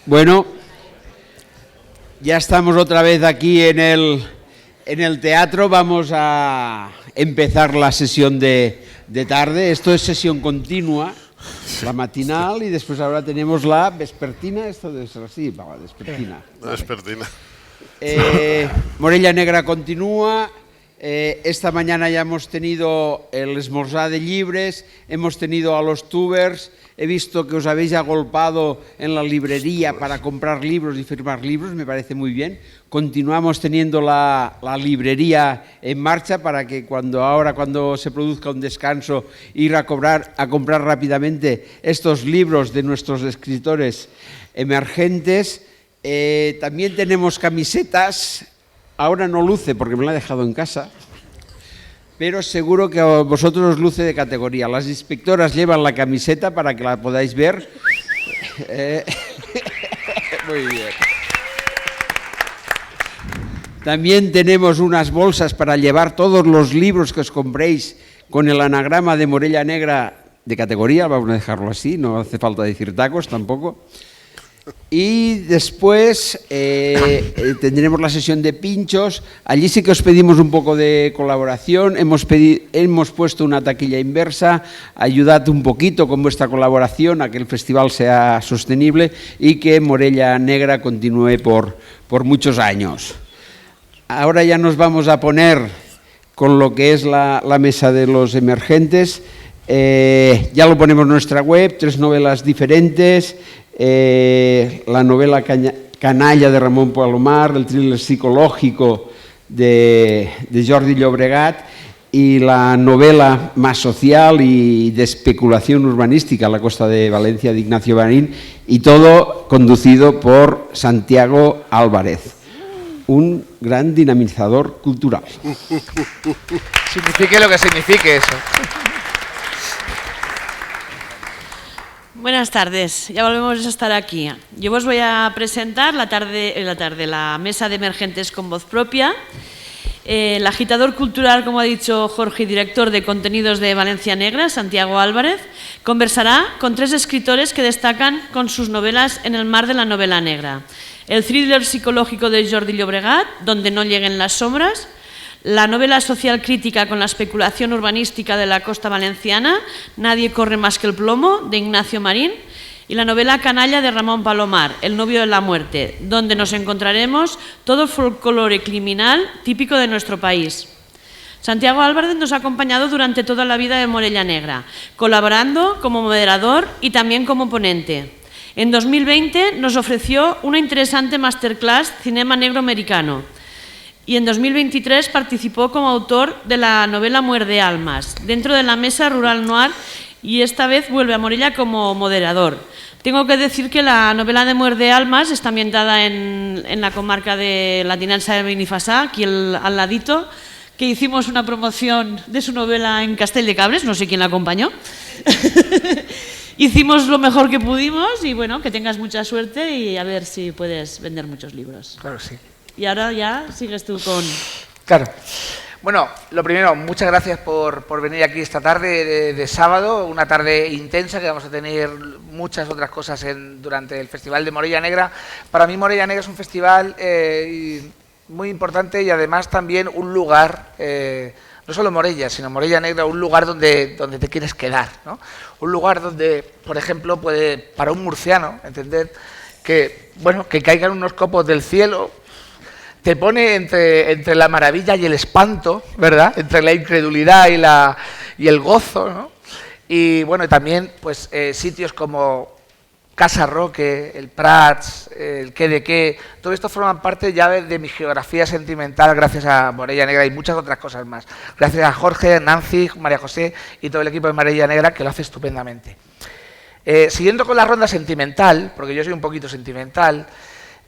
Bueno, ya estamos otra vez aquí en el teatro. Vamos a empezar la sesión de tarde. Esto es sesión continua, la matinal, y después ahora tenemos la vespertina. Esto debe ser así, vespertina. Vespertina. Morella Negra continúa. Esta mañana ya hemos tenido el esmorzar de libres, hemos tenido a los tubers. He visto que os habéis agolpado en la librería para comprar libros y firmar libros, me parece muy bien. Continuamos teniendo la librería en marcha para que cuando se produzca un descanso, ir a comprar rápidamente estos libros de nuestros escritores emergentes. También tenemos camisetas. Ahora no luce porque me la he dejado en casa, pero seguro que a vosotros os luce de categoría. Las inspectoras llevan la camiseta para que la podáis ver. Muy bien. También tenemos unas bolsas para llevar todos los libros que os compréis con el anagrama de Morella Negra de categoría. Vamos a dejarlo así, no hace falta decir tacos tampoco. Y después tendremos la sesión de pinchos. Allí sí que os pedimos un poco de colaboración. Hemos puesto una taquilla inversa. Ayudad un poquito con vuestra colaboración a que el festival sea sostenible y que Morella Negra continúe por muchos años. Ahora ya nos vamos a poner con lo que es la mesa de los emergentes. Ya lo ponemos en nuestra web, 3 novelas diferentes. La novela Canalla de Ramon Palomar, el thriller psicológico de Jordi Llobregat y la novela más social y de especulación urbanística, La costa de Valencia, de Ignacio Marín, y todo conducido por Santiago Álvarez, un gran dinamizador cultural. Signifique lo que signifique eso. Buenas tardes, ya volvemos a estar aquí. Yo os voy a presentar la mesa de emergentes con voz propia. El agitador cultural, como ha dicho Jorge, director de contenidos de Valencia Negra, Santiago Álvarez, conversará con 3 escritores que destacan con sus novelas en el mar de la novela negra. El thriller psicológico de Jordi Llobregat, Donde no lleguen las sombras. La novela social crítica con la especulación urbanística de la costa valenciana, Nadie corre más que el plomo, de Ignacio Marín, y la novela Canalla de Ramon Palomar, El novio de la muerte, donde nos encontraremos todo el folclore criminal típico de nuestro país. Santiago Álvarez nos ha acompañado durante toda la vida de Morella Negra, colaborando como moderador y también como ponente. En 2020 nos ofreció una interesante masterclass Cinema Negro Americano. Y en 2023 participó como autor de la novela Muerde Almas, dentro de la Mesa Rural Noir, y esta vez vuelve a Morella como moderador. Tengo que decir que la novela de Muerde Almas está ambientada en la comarca de la Tinença de Benifassà, aquí al ladito, que hicimos una promoción de su novela en Castell de Cabres, no sé quién la acompañó. Hicimos lo mejor que pudimos y bueno, que tengas mucha suerte y a ver si puedes vender muchos libros. Claro, sí. Y ahora ya sigues tú con... Claro. Bueno, lo primero, muchas gracias por venir aquí esta tarde de sábado, una tarde intensa que vamos a tener muchas otras cosas durante el Festival de Morella Negra. Para mí Morella Negra es un festival muy importante y además también un lugar, no solo Morella, sino Morella Negra, un lugar donde te quieres quedar, ¿no? Un lugar donde, por ejemplo, puede, para un murciano, entender que, bueno, que caigan unos copos del cielo, te pone entre la maravilla y el espanto, ¿verdad? Entre la incredulidad y el gozo, ¿no? Y bueno, también pues sitios como Casa Roque, el Prats, el Qué de Qué, todo esto forman parte ya de mi geografía sentimental gracias a Morella Negra y muchas otras cosas más. Gracias a Jorge, Nancy, María José y todo el equipo de Morella Negra que lo hace estupendamente. Siguiendo con la ronda sentimental, porque yo soy un poquito sentimental,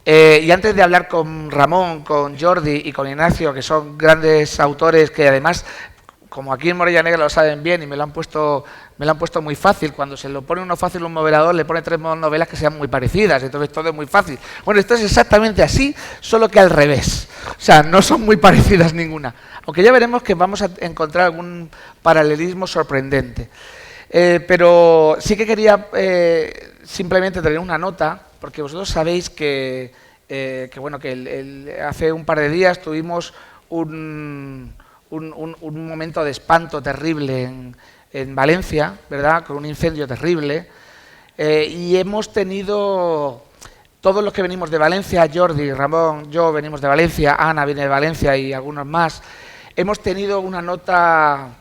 y antes de hablar con Ramón, con Jordi y con Ignacio, que son grandes autores que además, como aquí en Morella Negra lo saben bien y me lo han puesto muy fácil, cuando se lo pone uno fácil un moderador le pone 3 novelas que sean muy parecidas, entonces todo es muy fácil. Bueno, esto es exactamente así, solo que al revés. O sea, no son muy parecidas ninguna. Aunque ya veremos que vamos a encontrar algún paralelismo sorprendente. Pero sí que quería simplemente tener una nota, porque vosotros sabéis que hace un par de días tuvimos un momento de espanto terrible en Valencia, ¿verdad?, con un incendio terrible, y hemos tenido, todos los que venimos de Valencia, Jordi, Ramón, yo venimos de Valencia, Ana viene de Valencia y algunos más, hemos tenido una nota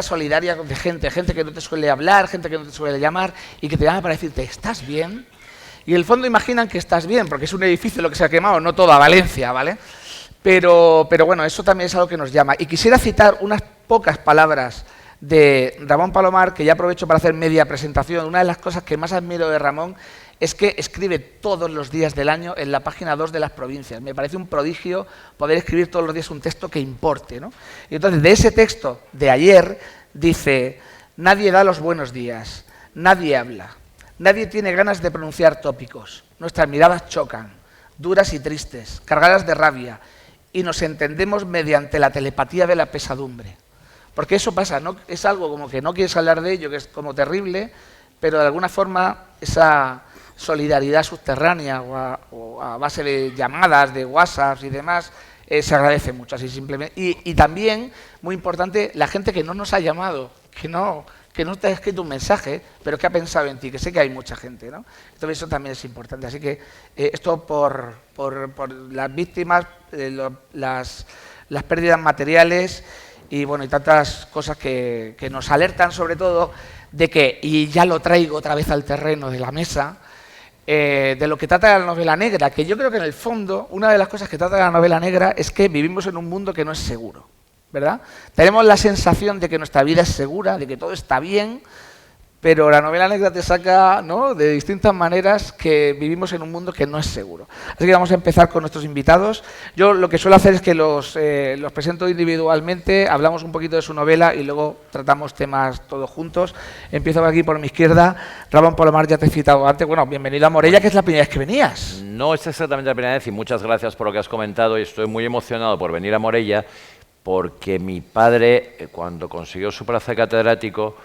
solidaria de gente que no te suele hablar, gente que no te suele llamar y que te llama para decirte, ¿estás bien? Y en el fondo imaginan que estás bien, porque es un edificio lo que se ha quemado, no toda Valencia, ¿vale? Pero bueno, eso también es algo que nos llama. Y quisiera citar unas pocas palabras de Ramón Palomar, que ya aprovecho para hacer media presentación. Una de las cosas que más admiro de Ramón es que escribe todos los días del año en la página 2 de Las Provincias. Me parece un prodigio poder escribir todos los días un texto que importe, ¿no? Y entonces, de ese texto de ayer, dice, nadie da los buenos días, nadie habla, nadie tiene ganas de pronunciar tópicos, nuestras miradas chocan, duras y tristes, cargadas de rabia, y nos entendemos mediante la telepatía de la pesadumbre. Porque eso pasa, ¿no? Es algo como que no quieres hablar de ello, que es como terrible, pero de alguna forma esa solidaridad subterránea o a base de llamadas, de WhatsApp y demás, se agradece mucho, así simplemente. Y también, muy importante, la gente que no nos ha llamado, que no te ha escrito un mensaje, pero que ha pensado en ti, que sé que hay mucha gente, ¿no? Entonces eso también es importante. Así que esto por las víctimas, las pérdidas materiales y bueno, y tantas cosas que nos alertan sobre todo de que, y ya lo traigo otra vez al terreno de la mesa, de lo que trata la novela negra, que yo creo que en el fondo una de las cosas que trata la novela negra es que vivimos en un mundo que no es seguro, ¿verdad? Tenemos la sensación de que nuestra vida es segura, de que todo está bien, pero la novela negra te saca, ¿no?, de distintas maneras que vivimos en un mundo que no es seguro. Así que vamos a empezar con nuestros invitados. Yo lo que suelo hacer es que los presento individualmente, hablamos un poquito de su novela y luego tratamos temas todos juntos. Empiezo por aquí por mi izquierda. Ramón Palomar, ya te he citado antes. Bueno, bienvenido a Morella, que es la primera vez que venías. No es exactamente la primera vez y muchas gracias por lo que has comentado y estoy muy emocionado por venir a Morella porque mi padre, cuando consiguió su plaza de catedrático,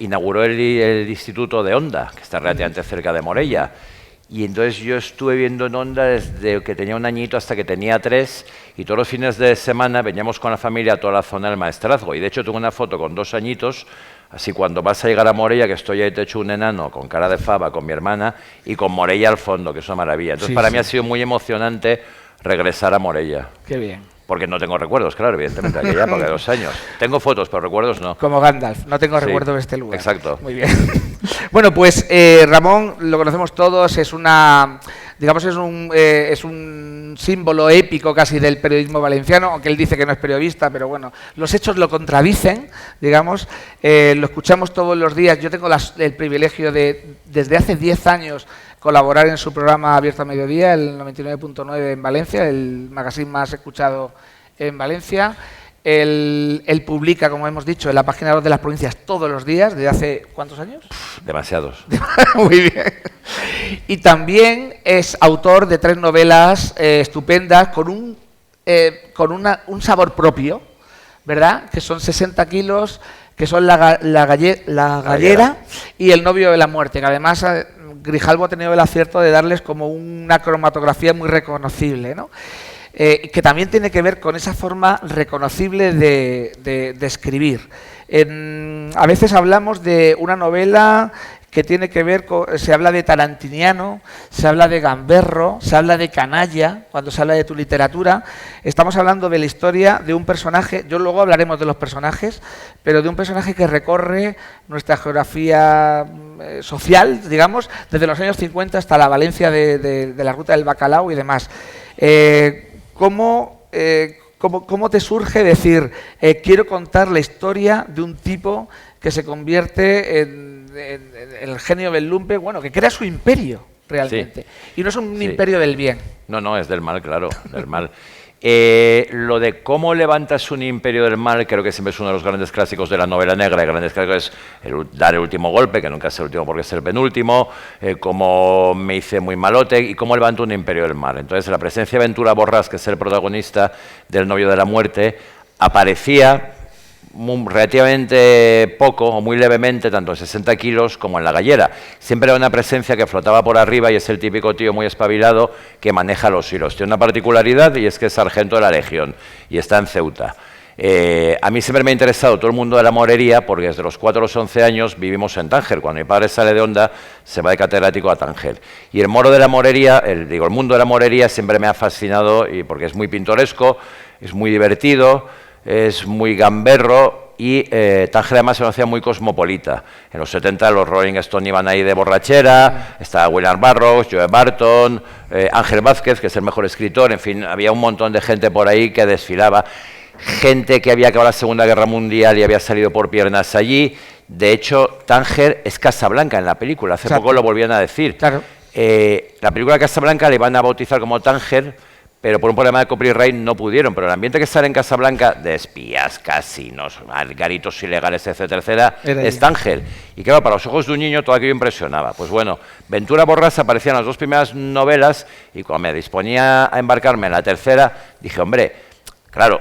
inauguró el Instituto de Onda, que está relativamente cerca de Morella. Y entonces yo estuve viendo en Onda desde que tenía un añito hasta que tenía 3 y todos los fines de semana veníamos con la familia a toda la zona del Maestrazgo. Y de hecho tengo una foto con 2 añitos, así cuando vas a llegar a Morella, que estoy ahí hecho un enano con cara de fava con mi hermana y con Morella al fondo, que es una maravilla. Entonces para mí ha sido muy emocionante regresar a Morella. Qué bien. Porque no tengo recuerdos, claro, evidentemente, aquella época de 2 años. Tengo fotos, pero recuerdos no. Como Gandalf, no tengo recuerdo de este lugar. Exacto. Muy bien. Bueno, pues Ramón, lo conocemos todos, es es un símbolo épico casi del periodismo valenciano, aunque él dice que no es periodista, pero bueno, los hechos lo contradicen, digamos, lo escuchamos todos los días. Yo tengo el privilegio de, desde hace 10 años, colaborar en su programa Abierto a Mediodía, el 99.9 en Valencia, el magazine más escuchado en Valencia. Él publica, como hemos dicho, en la página 2 de Las Provincias todos los días, desde hace ¿cuántos años? Demasiados. Muy bien. Y también es autor de 3 novelas estupendas con un sabor propio, ¿verdad? Que son 60 kilos, que son la gallera y El novio de la muerte, que además Grijalbo ha tenido el acierto de darles como una cromatografía muy reconocible, ¿no? Que también tiene que ver con esa forma reconocible de escribir. A veces hablamos de una novela que tiene que ver con, se habla de tarantiniano, se habla de gamberro, se habla de canalla, cuando se habla de tu literatura. Estamos hablando de la historia de un personaje, yo luego hablaremos de los personajes, pero de un personaje que recorre nuestra geografía social, digamos, desde los años 50 hasta la Valencia de la ruta del bacalao y demás. ¿Cómo te surge decir, quiero contar la historia de un tipo que se convierte en el genio del lumpe, bueno, que crea su imperio realmente? Sí. Y no es un imperio del bien. No, es del mal, claro, del mal. Lo de cómo levantas un imperio del mal creo que siempre es uno de los grandes clásicos de la novela negra. El grandes clásicos es dar el último golpe, que nunca es el último porque es el penúltimo, cómo me hice muy malote y cómo levanto un imperio del mal. Entonces la presencia de Ventura Borràs, que es el protagonista del novio de la muerte, aparecía relativamente poco o muy levemente, tanto en 60 kilos como en la gallera. Siempre era una presencia que flotaba por arriba y es el típico tío muy espabilado que maneja los hilos. Tiene una particularidad y es que es sargento de la Legión y está en Ceuta. A mí siempre me ha interesado todo el mundo de la morería porque desde los 4 a los 11 años vivimos en Tánger. Cuando mi padre sale de Onda, se va de catedrático a Tánger. Y el moro de la morería, el mundo de la morería siempre me ha fascinado y porque es muy pintoresco, es muy divertido, es muy gamberro y Tánger además se conocía muy cosmopolita. En los 70 los Rolling Stones iban ahí de borrachera, estaba William Burroughs, Joe Barton, Ángel Vázquez, que es el mejor escritor, en fin, había un montón de gente por ahí que desfilaba. Gente que había acabado la Segunda Guerra Mundial y había salido por piernas allí. De hecho, Tánger es Casablanca en la película. Hace poco lo volvían a decir. Claro. La película Casablanca le iban a bautizar como Tánger, pero por un problema de copyright no pudieron. Pero el ambiente que sale en Casablanca, de espías, casinos, garitos ilegales, etcétera, etcétera, es Tánger. Y claro, para los ojos de un niño todo aquello impresionaba. Pues bueno, Ventura Borràs aparecía en las 2 primeras novelas y cuando me disponía a embarcarme en la tercera, dije, hombre, claro,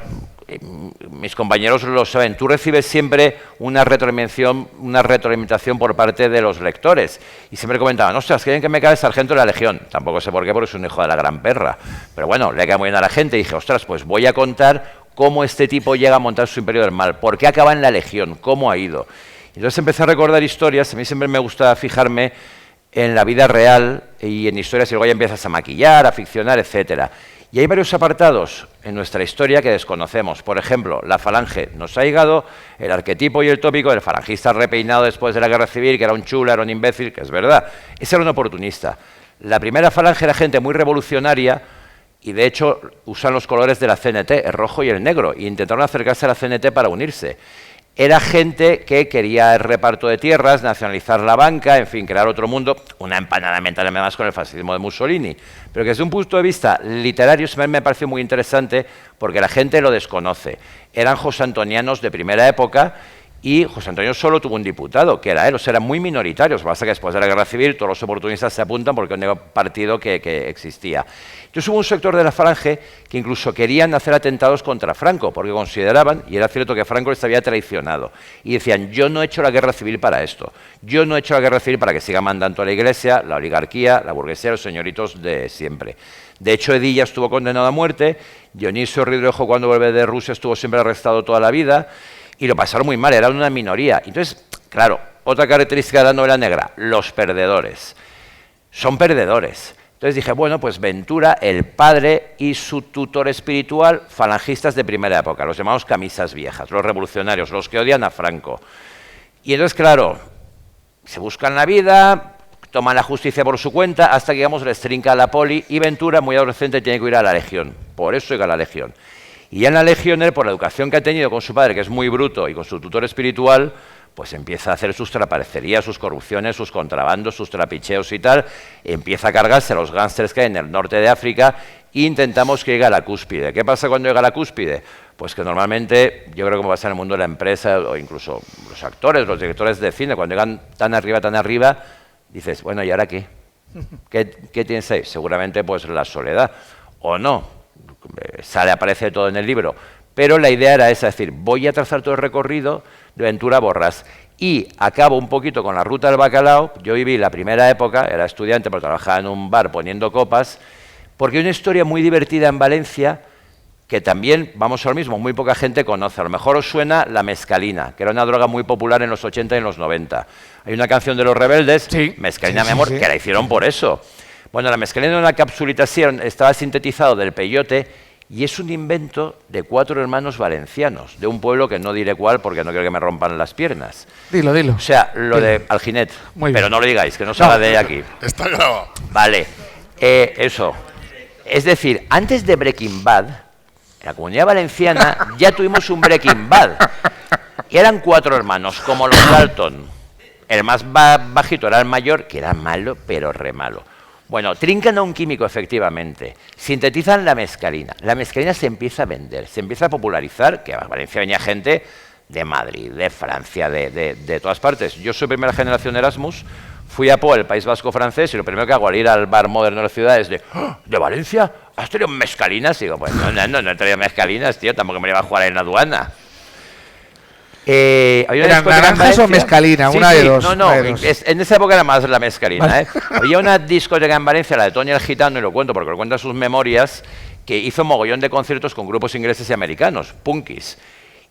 mis compañeros lo saben, tú recibes siempre una retroalimentación por parte de los lectores y siempre comentaban, ostras, quieren que me cae sargento de la Legión, tampoco sé por qué, porque es un hijo de la gran perra, pero bueno, le cae muy bien a la gente y dije, ostras, pues voy a contar cómo este tipo llega a montar su imperio del mal, por qué acaba en la Legión, cómo ha ido. Entonces empecé a recordar historias, a mí siempre me gusta fijarme en la vida real y en historias y luego ya empiezas a maquillar, a ficcionar, etcétera. Y hay varios apartados en nuestra historia que desconocemos. Por ejemplo, la falange. Nos ha llegado el arquetipo y el tópico del falangista repeinado después de la Guerra Civil, que era un chula, era un imbécil, que es verdad. Ese era un oportunista. La primera falange era gente muy revolucionaria y, de hecho, usan los colores de la CNT, el rojo y el negro, e intentaron acercarse a la CNT para unirse. Era gente que quería el reparto de tierras, nacionalizar la banca, en fin, crear otro mundo, una empanada mental además con el fascismo de Mussolini. Pero que desde un punto de vista literario me pareció muy interesante porque la gente lo desconoce. Eran josantonianos de primera época y José Antonio solo tuvo un diputado, que era él, o sea, eran muy minoritarios. Basta que después de la Guerra Civil todos los oportunistas se apuntan porque es un partido que existía. Entonces hubo un sector de la falange que incluso querían hacer atentados contra Franco, porque consideraban, y era cierto que Franco les había traicionado, y decían, yo no he hecho la Guerra Civil para esto, yo no he hecho la Guerra Civil para que siga mandando a la Iglesia, la oligarquía, la burguesía, los señoritos de siempre. De hecho, Edilla estuvo condenado a muerte, Dionisio Ridruejo cuando vuelve de Rusia estuvo siempre arrestado toda la vida, y lo pasaron muy mal, eran una minoría. Entonces, claro, otra característica de la novela negra, los perdedores. Son perdedores. Entonces dije, bueno, pues Ventura, el padre y su tutor espiritual, falangistas de primera época, los llamados camisas viejas, los revolucionarios, los que odian a Franco. Y entonces, claro, se buscan la vida, toman la justicia por su cuenta, hasta que, digamos, les trinca la poli, y Ventura, muy adolescente, tiene que ir a la Legión. Por eso llega a la Legión. Y ya en la Legión, él, por la educación que ha tenido con su padre, que es muy bruto, y con su tutor espiritual, pues empieza a hacer sus traparecerías, sus corrupciones, sus contrabandos, sus trapicheos y tal, empieza a cargarse a los gángsters que hay en el norte de África e intentamos que llegue a la cúspide. ¿Qué pasa cuando llega a la cúspide? Pues que normalmente, yo creo que pasa en el mundo de la empresa, o incluso los actores, los directores de cine, cuando llegan tan arriba, dices, bueno, ¿y ahora qué? ¿Qué tienes ahí? Seguramente pues la soledad, o no. Aparece todo en el libro, pero la idea era esa, es decir, voy a trazar todo el recorrido de Ventura Borràs y acabo un poquito con la ruta del bacalao. Yo viví la primera época, era estudiante, pero trabajaba en un bar poniendo copas, porque hay una historia muy divertida en Valencia que también, vamos a lo mismo, muy poca gente conoce. A lo mejor os suena la mescalina, que era una droga muy popular en los 80 y en los 90. Hay una canción de Los Rebeldes, sí, Mescalina, sí, mi amor, sí, que la hicieron por eso. Bueno, la mescalina en una capsulita así estaba sintetizado del peyote y es un invento de 4 hermanos valencianos, de un pueblo que no diré cuál porque no quiero que me rompan las piernas. Dilo. O sea, lo de Alginet. Pero no lo digáis, que no se habla de aquí. Está grabado. Vale, eso. Es decir, antes de Breaking Bad, en la Comunidad Valenciana ya tuvimos un Breaking Bad. Y eran 4 hermanos, como los Dalton. El más bajito era el mayor, que era malo, pero re malo. Bueno, trincan a un químico, efectivamente. Sintetizan la mescalina. La mescalina se empieza a vender, se empieza a popularizar, que a Valencia venía gente de Madrid, de Francia, de todas partes. Yo soy primera generación Erasmus, fui a Po, el País Vasco francés, y lo primero que hago al ir al bar moderno de la ciudad es ¿de Valencia? ¿Has traído mescalinas? Y digo, pues no he traído mescalinas, tío, tampoco me iba a jugar en la aduana. Había una ¿Eran discoteca en naranjas o Valencia. mezcalina? Sí, Una de sí, dos. No, no, una de dos. en esa época era más la mezcalina. Vale. Había una discoteca en Valencia, la de Toño el Gitano, y lo cuento porque lo cuenta en sus memorias, que hizo mogollón de conciertos con grupos ingleses y americanos, punkis.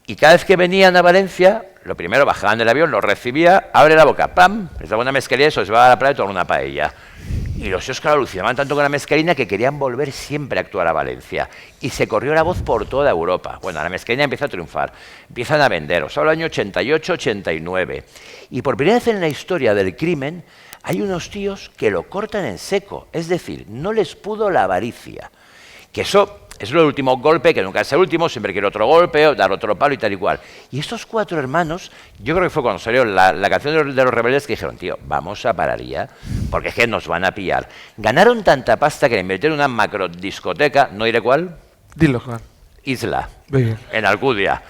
Y cada vez que venían a Valencia, lo primero bajaban del avión, los recibía, abre la boca, ¡pam! Les daba una mezcalina y eso, les va a la playa y tomaba una paella. Y los tíos, claro, alucinaban tanto con la mezcalina que querían volver siempre a actuar a Valencia. Y se corrió la voz por toda Europa. Bueno, la mezcalina empieza a triunfar. Empiezan a vender. Os hablo del año 88, 89. Y por primera vez en la historia del crimen, hay unos tíos que lo cortan en seco. Es decir, no les pudo la avaricia. Que eso es el último golpe, que nunca es el último, siempre quiere otro golpe, dar otro palo y tal y cual. Y estos 4 hermanos, yo creo que fue cuando salió la canción de los rebeldes que dijeron, tío, vamos a parar ya, porque es que nos van a pillar. Ganaron tanta pasta que le invirtieron en una macro discoteca, no diré cuál, Dilo, Juan. Isla, Muy bien. en Alcudia.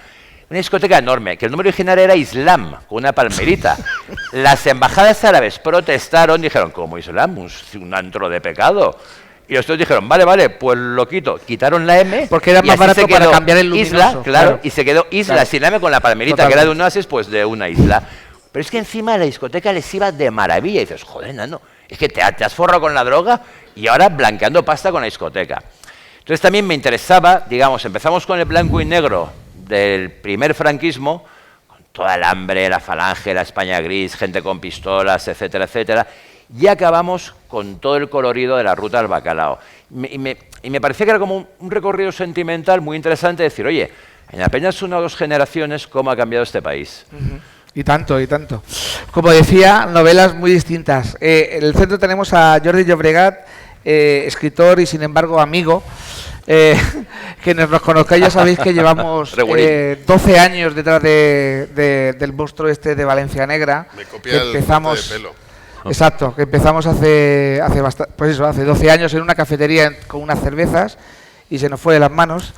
Una discoteca enorme, que el nombre original era Islam, con una palmerita. Las embajadas árabes protestaron, dijeron, ¿cómo Islam? Un antro de pecado. Y los otros dijeron, vale, pues lo quito. Quitaron la M. Porque era y más así barato se para quedó cambiar el luminoso. Isla, claro, y se quedó Isla Claro. sin la M con la palmerita, Totalmente. que era de un oasis, pues de una isla. Pero es que encima la discoteca les iba de maravilla. Y dices, joder, nano, es que te has forrado con la droga y ahora blanqueando pasta con la discoteca. Entonces también me interesaba, digamos, empezamos con el blanco y negro del primer franquismo, con toda el hambre, la falange, la España gris, gente con pistolas, etcétera, etcétera, y acabamos con todo el colorido de la ruta del bacalao. Y me parecía que era como un recorrido sentimental muy interesante decir, oye, en apenas 1 o 2 generaciones, ¿cómo ha cambiado este país? Y tanto, y tanto. Como decía, novelas muy distintas. En el centro tenemos a Jordi Llobregat, escritor y sin embargo amigo. Quienes nos conozcáis ya sabéis que llevamos 12 años detrás del monstruo este de Valencia Negra. Me copia que el empezamos, corte de pelo. Exacto, que empezamos hace 12 años en una cafetería con unas cervezas y se nos fue de las manos.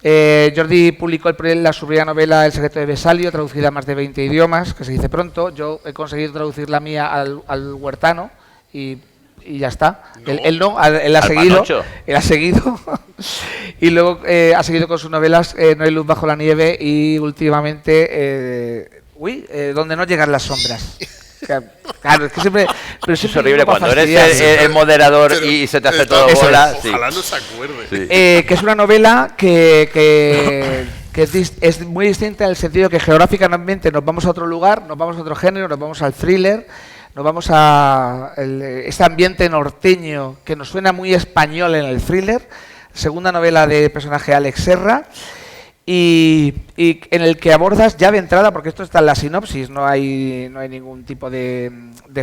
Jordi publicó la su primera novela El secreto de Vesalio, traducida a más de 20 idiomas, que se dice pronto. Yo he conseguido traducir la mía al huertano y ya está. No. Él ha seguido. Panocho. Él ha seguido. Y luego ha seguido con sus novelas No hay luz bajo la nieve y últimamente Donde no llegan las sombras. Claro, es que siempre... Pero Es siempre horrible digo para cuando eres fastidiar. el moderador Pero y se te hace está- todo eso bola. es, Sí. Ojalá no se acuerde. Sí. Que es una novela que es muy distinta en el sentido que geográficamente nos vamos a otro lugar, nos vamos a otro género, nos vamos al thriller, nos vamos a este ambiente norteño que nos suena muy español en el thriller. Segunda novela de personaje Alex Serra. Y en el que abordas ya de entrada, porque esto está en la sinopsis, no hay ningún tipo de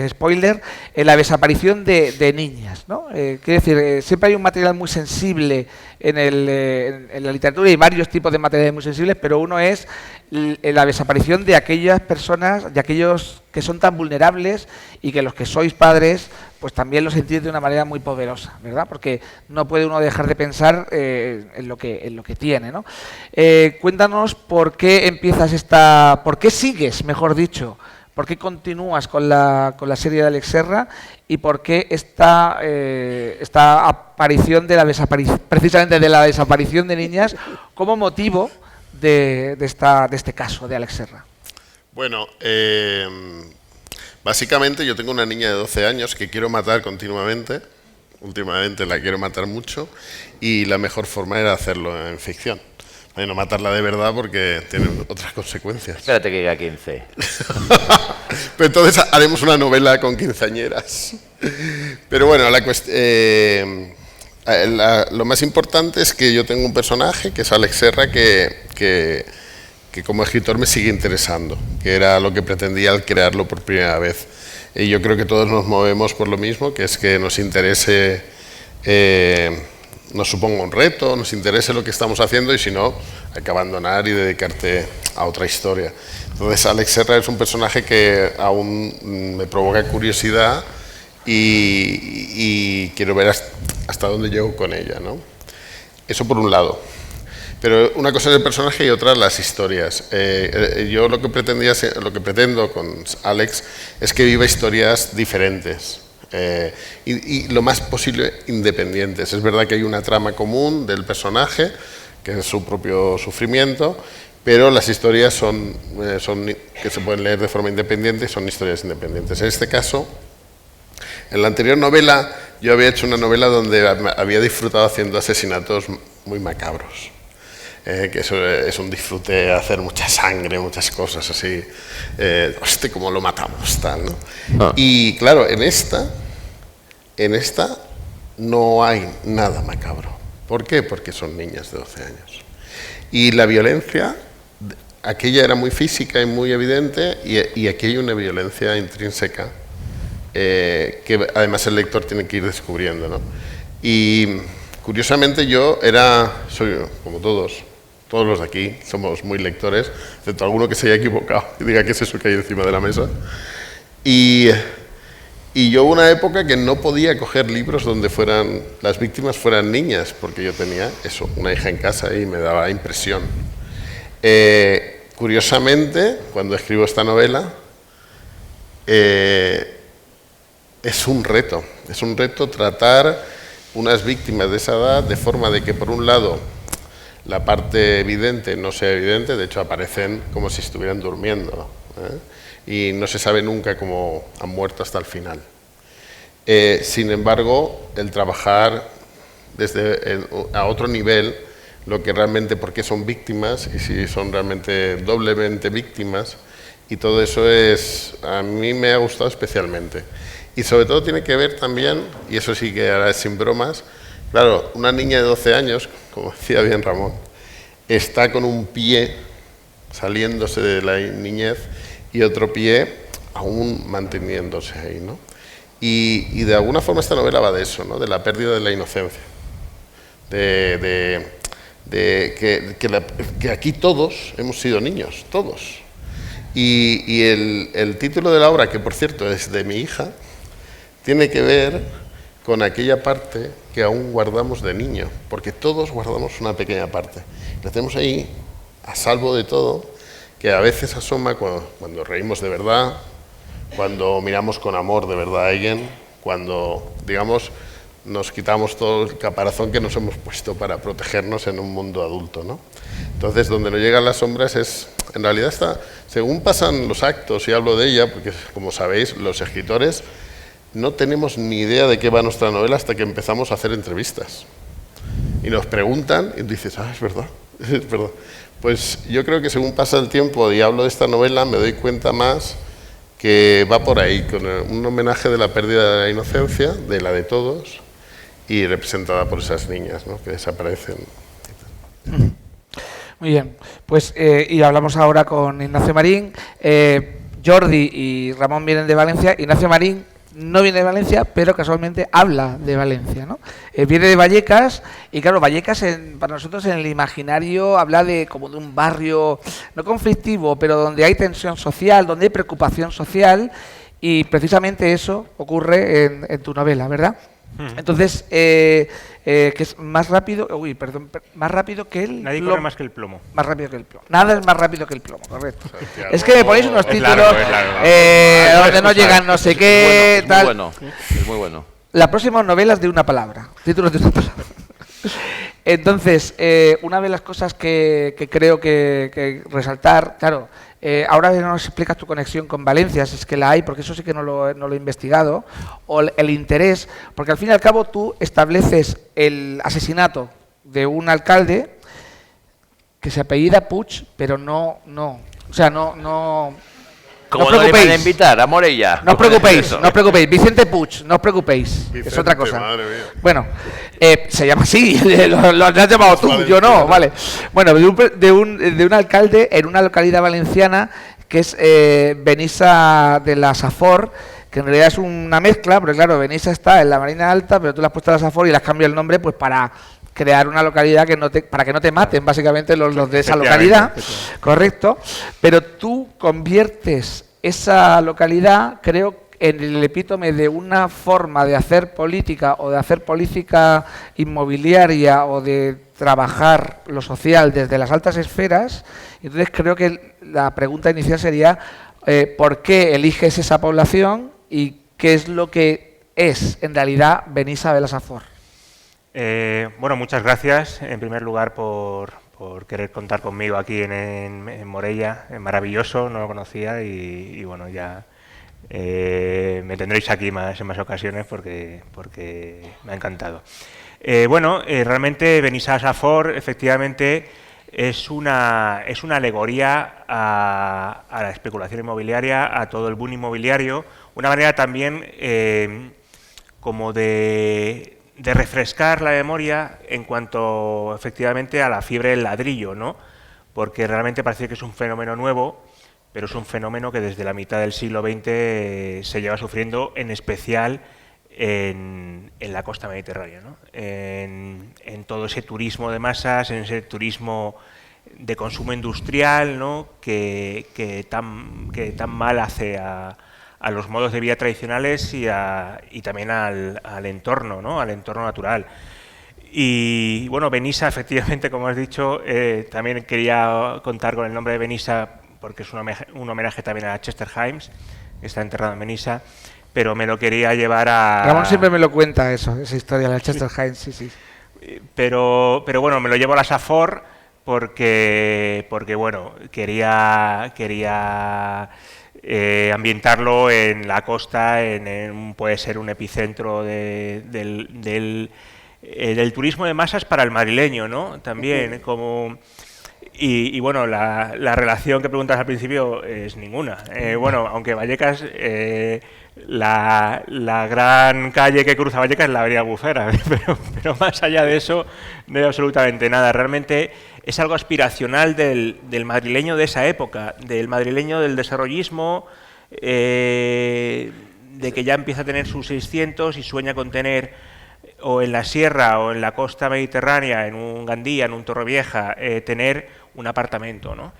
spoiler, en la desaparición de niñas, ¿no? Quiero decir, siempre hay un material muy sensible en la literatura y varios tipos de materiales muy sensibles, pero uno es la desaparición de aquellas personas, de aquellos que son tan vulnerables y que los que sois padres pues también lo sentís de una manera muy poderosa, ¿verdad? Porque no puede uno dejar de pensar en lo que tiene, ¿no? Cuéntanos por qué por qué sigues, mejor dicho, por qué continúas con la serie de Alex Serra y por qué esta aparición precisamente de la desaparición de niñas como motivo de este caso de Alex Serra. Bueno, básicamente yo tengo una niña de 12 años que quiero matar continuamente. Últimamente la quiero matar mucho y la mejor forma era hacerlo en ficción. No matarla de verdad porque tiene otras consecuencias. Espérate que llegue a 15. Pero entonces haremos una novela con quinceañeras. Pero bueno, lo más importante es que yo tengo un personaje que es Alex Serra que como escritor me sigue interesando, que era lo que pretendía al crearlo por primera vez. Y yo creo que todos nos movemos por lo mismo, que es que nos interese, nos suponga un reto, nos interese lo que estamos haciendo y si no, hay que abandonar y dedicarte a otra historia. Entonces Alex Serra es un personaje que aún me provoca curiosidad y quiero ver hasta dónde llego con ella, ¿no? Eso por un lado. Pero una cosa es el personaje y otra las historias. Yo lo que pretendo con Alex es que viva historias diferentes y lo más posible independientes. Es verdad que hay una trama común del personaje, que es su propio sufrimiento, pero las historias son que se pueden leer de forma independiente, son historias independientes. En este caso, en la anterior novela, yo había hecho una novela donde había disfrutado haciendo asesinatos muy macabros. Que eso es un disfrute, hacer mucha sangre, muchas cosas así. Hostia, cómo lo matamos, tal, ¿no? Ah. Y claro, en esta no hay nada macabro. ¿Por qué? Porque son niñas de 12 años. Y la violencia, aquella era muy física y muy evidente, y aquí hay una violencia intrínseca que además el lector tiene que ir descubriendo, ¿no? Y curiosamente soy como todos los de aquí, somos muy lectores, excepto alguno que se haya equivocado y diga que es eso que hay encima de la mesa. Y yo hubo una época que no podía coger libros donde las víctimas fueran niñas, porque yo tenía una hija en casa y me daba impresión. Curiosamente, cuando escribo esta novela, es un reto tratar unas víctimas de esa edad de forma de que, por un lado, la parte evidente no sea evidente, de hecho aparecen como si estuvieran durmiendo, y no se sabe nunca cómo han muerto hasta el final. Sin embargo, el trabajar a otro nivel, lo que realmente, por qué son víctimas y si son realmente doblemente víctimas, y todo eso a mí me ha gustado especialmente. Y sobre todo tiene que ver también, y eso sí que ahora es sin bromas, claro, una niña de 12 años, como decía bien Ramón, está con un pie saliéndose de la niñez y otro pie aún manteniéndose ahí, ¿no? Y de alguna forma esta novela va de eso, ¿no? De la pérdida de la inocencia, que aquí todos hemos sido niños, todos. Y el título de la obra, que por cierto es de mi hija, tiene que ver con aquella parte que aún guardamos de niño, porque todos guardamos una pequeña parte. La tenemos ahí, a salvo de todo, que a veces asoma cuando reímos de verdad, cuando miramos con amor de verdad a alguien, cuando, digamos, nos quitamos todo el caparazón que nos hemos puesto para protegernos en un mundo adulto, ¿no? Entonces, donde no llegan las sombras en realidad según pasan los actos, y hablo de ella, porque como sabéis, los escritores no tenemos ni idea de qué va nuestra novela hasta que empezamos a hacer entrevistas. Y nos preguntan y dices, es verdad, es verdad. Pues yo creo que según pasa el tiempo y hablo de esta novela, me doy cuenta más que va por ahí, con un homenaje de la pérdida de la inocencia, de la de todos, y representada por esas niñas, ¿no? Que desaparecen. Muy bien, pues y hablamos ahora con Ignacio Marín. Jordi y Ramón vienen de Valencia. Ignacio Marín no viene de Valencia, pero casualmente habla de Valencia, ¿no? Viene de Vallecas, y claro, Vallecas para nosotros en el imaginario habla como de un barrio no conflictivo, pero donde hay tensión social, donde hay preocupación social, y precisamente eso ocurre en tu novela, ¿verdad? Entonces, que es más rápido, más rápido que el Nadie corre más que el plomo. Más rápido que el plomo. Nada es más rápido que el plomo, correcto. Es que me ponéis unos títulos donde no llegan no sé qué, tal. Es muy bueno. La próxima novela es de una palabra, títulos de una palabra. Entonces, una de las cosas que creo que resaltar, claro, ahora nos explicas tu conexión con Valencia, si es que la hay, porque eso sí que no lo he investigado, o el interés, porque al fin y al cabo tú estableces el asesinato de un alcalde que se apellida Puig, pero no, ¿Cómo no os preocupéis. No le van a invitar a Morella? No os preocupéis, Vicente Puig, no os preocupéis, Vicente, es otra cosa. Madre mía. Bueno, se llama así, lo has llamado tú, yo no, vale. Bueno, de un alcalde en una localidad valenciana que es Benissa de la Safor, que en realidad es una mezcla, porque claro, Benissa está en la Marina Alta, pero tú le has puesto a la Safor y le has cambiado el nombre pues para crear una localidad para que no te maten básicamente los de esa localidad, correcto, pero tú conviertes esa localidad, creo, en el epítome de una forma de hacer política o de hacer política inmobiliaria o de trabajar lo social desde las altas esferas. Entonces creo que la pregunta inicial sería ¿por qué eliges esa población y qué es lo que es en realidad Benissa de la Safor? Bueno, muchas gracias en primer lugar por por querer contar conmigo aquí en Morella. Es maravilloso, no lo conocía y bueno, ya me tendréis aquí en más ocasiones porque me ha encantado. Realmente Benissa Safor efectivamente es una alegoría a la especulación inmobiliaria, a todo el boom inmobiliario, una manera también como de refrescar la memoria en cuanto efectivamente a la fiebre del ladrillo, ¿no? Porque realmente parece que es un fenómeno nuevo, pero es un fenómeno que desde la mitad del siglo XX se lleva sufriendo, en especial en la costa mediterránea, ¿no? En todo ese turismo de masas, en ese turismo de consumo industrial, ¿no? que tan mal hace a los modos de vida tradicionales y también al entorno, ¿no? Al entorno natural. Y bueno, Benissa, efectivamente, como has dicho, también quería contar con el nombre de Benissa porque es un homenaje también a Chester Himes, que está enterrado en Benissa, pero me lo quería llevar a... Ramón siempre me lo cuenta esa historia de Chester Himes, sí. Pero bueno, me lo llevo a la Safor porque bueno, quería ambientarlo en la costa, puede ser un epicentro del turismo de masas para el madrileño, ¿no? También, como... Y bueno, la relación que preguntas al principio es ninguna. Aunque Vallecas, la gran calle que cruza Vallecas es la Avenida Albufera, pero más allá de eso no hay absolutamente nada. Realmente es algo aspiracional del madrileño de esa época, del madrileño del desarrollismo, de que ya empieza a tener sus 600 y sueña con tener, o en la sierra o en la costa mediterránea, en un Gandía, en un Torrevieja, tener un apartamento, ¿no?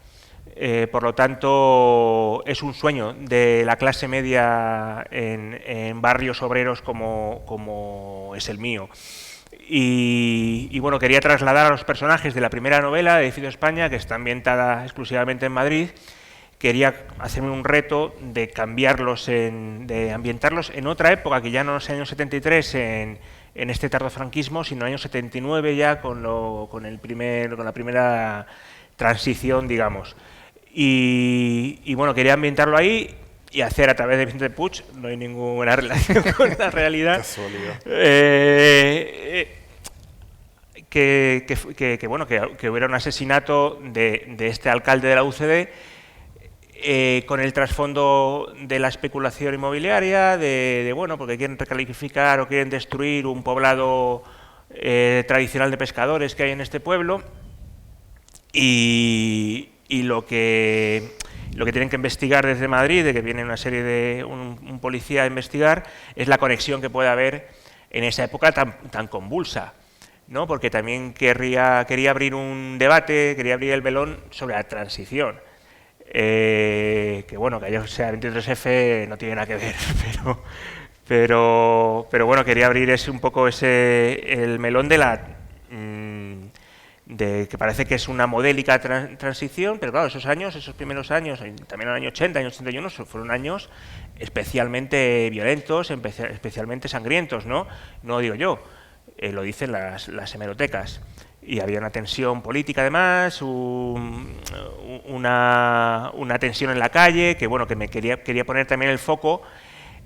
Por lo tanto, es un sueño de la clase media en barrios obreros como es el mío. Y bueno, quería trasladar a los personajes de la primera novela, de Edificio España, que está ambientada exclusivamente en Madrid. Quería hacerme un reto de cambiarlos, de ambientarlos en otra época, que ya no es años 73 en este tardofranquismo, sino años 79 ya con la primera transición, digamos. Y bueno, quería ambientarlo ahí y hacer a través de Vicente Puig, no hay ninguna relación con la realidad, que hubiera un asesinato de este alcalde de la UCD, con el trasfondo de la especulación inmobiliaria, porque quieren recalificar o quieren destruir un poblado tradicional de pescadores que hay en este pueblo, y lo que tienen que investigar desde Madrid, de que viene una serie de un policía a investigar, es la conexión que puede haber en esa época tan convulsa, ¿no? Porque también quería abrir un debate, quería abrir el melón sobre la transición. Que yo sea 23F no tiene nada que ver, pero quería abrir un poco el melón de que parece que es una modélica transición, pero claro, esos primeros años, también el año 80, año 81, fueron años especialmente violentos, especialmente sangrientos, ¿no? No lo digo yo, lo dicen las hemerotecas. Y había una tensión política además, una tensión en la calle, que me quería poner también el foco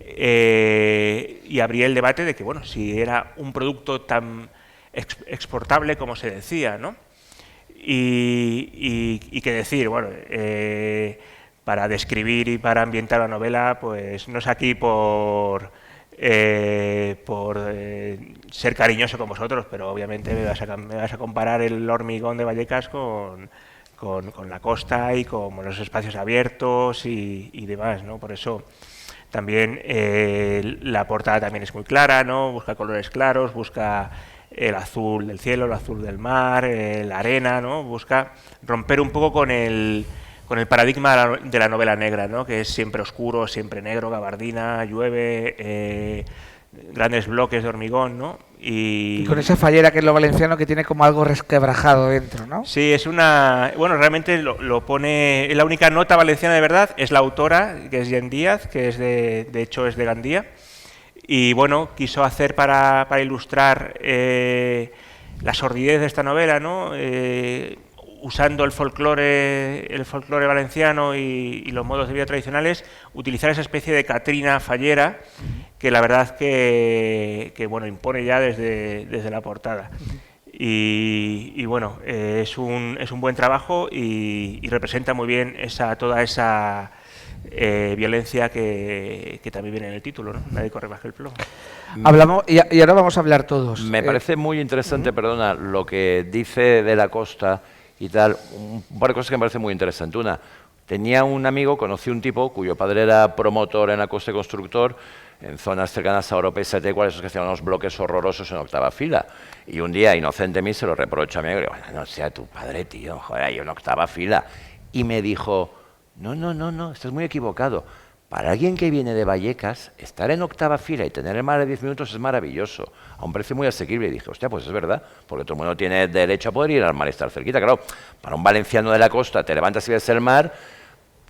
y abrí el debate de que si era un producto tan exportable como se decía, ¿no? Y qué decir, para describir y para ambientar la novela, pues no es aquí por ser cariñoso con vosotros, pero obviamente me vas a comparar el hormigón de Vallecas con la costa y con los espacios abiertos y demás, ¿no? Por eso también la portada también es muy clara, ¿no? Busca colores claros, busca el azul del cielo, el azul del mar, la arena, ¿no? Busca romper un poco con el paradigma de la novela negra, ¿no? Que es siempre oscuro, siempre negro, gabardina, llueve, grandes bloques de hormigón, ¿no? Y con esa fallera que es lo valenciano, que tiene como algo resquebrajado dentro, ¿no? Sí, es realmente lo pone, la única nota valenciana de verdad es la autora, que es Jen Díaz, que es de hecho es de Gandía, y quiso hacer para ilustrar la sordidez de esta novela, ¿no? usando el folclore valenciano y los modos de vida tradicionales, utilizar esa especie de Catrina fallera que la verdad que bueno, impone ya desde la portada. Y bueno, es un buen trabajo y representa muy bien toda esa violencia que también viene en el título, ¿no? Nadie corre más que el plomo. Hablamos, y ahora vamos a hablar todos. Me parece muy interesante, perdona, lo que dice de la Costa y tal, un par de cosas que me parece muy interesante. Una, tenía un amigo, conocí un tipo cuyo padre era promotor en la Costa y constructor, en zonas cercanas a Oropesa, esos que hacían unos bloques horrorosos en octava fila. Y un día, inocente mí, se lo reprocho a mí, y digo, bueno, no sea tu padre, tío, joder, hay una octava fila. Y me dijo, no, estás muy equivocado. Para alguien que viene de Vallecas, estar en octava fila y tener más de 10 minutos es maravilloso, a un precio muy asequible. Y dije, hostia, pues es verdad, porque todo el mundo tiene derecho a poder ir al mar y estar cerquita. Claro, para un valenciano de la costa, te levantas y ves el mar,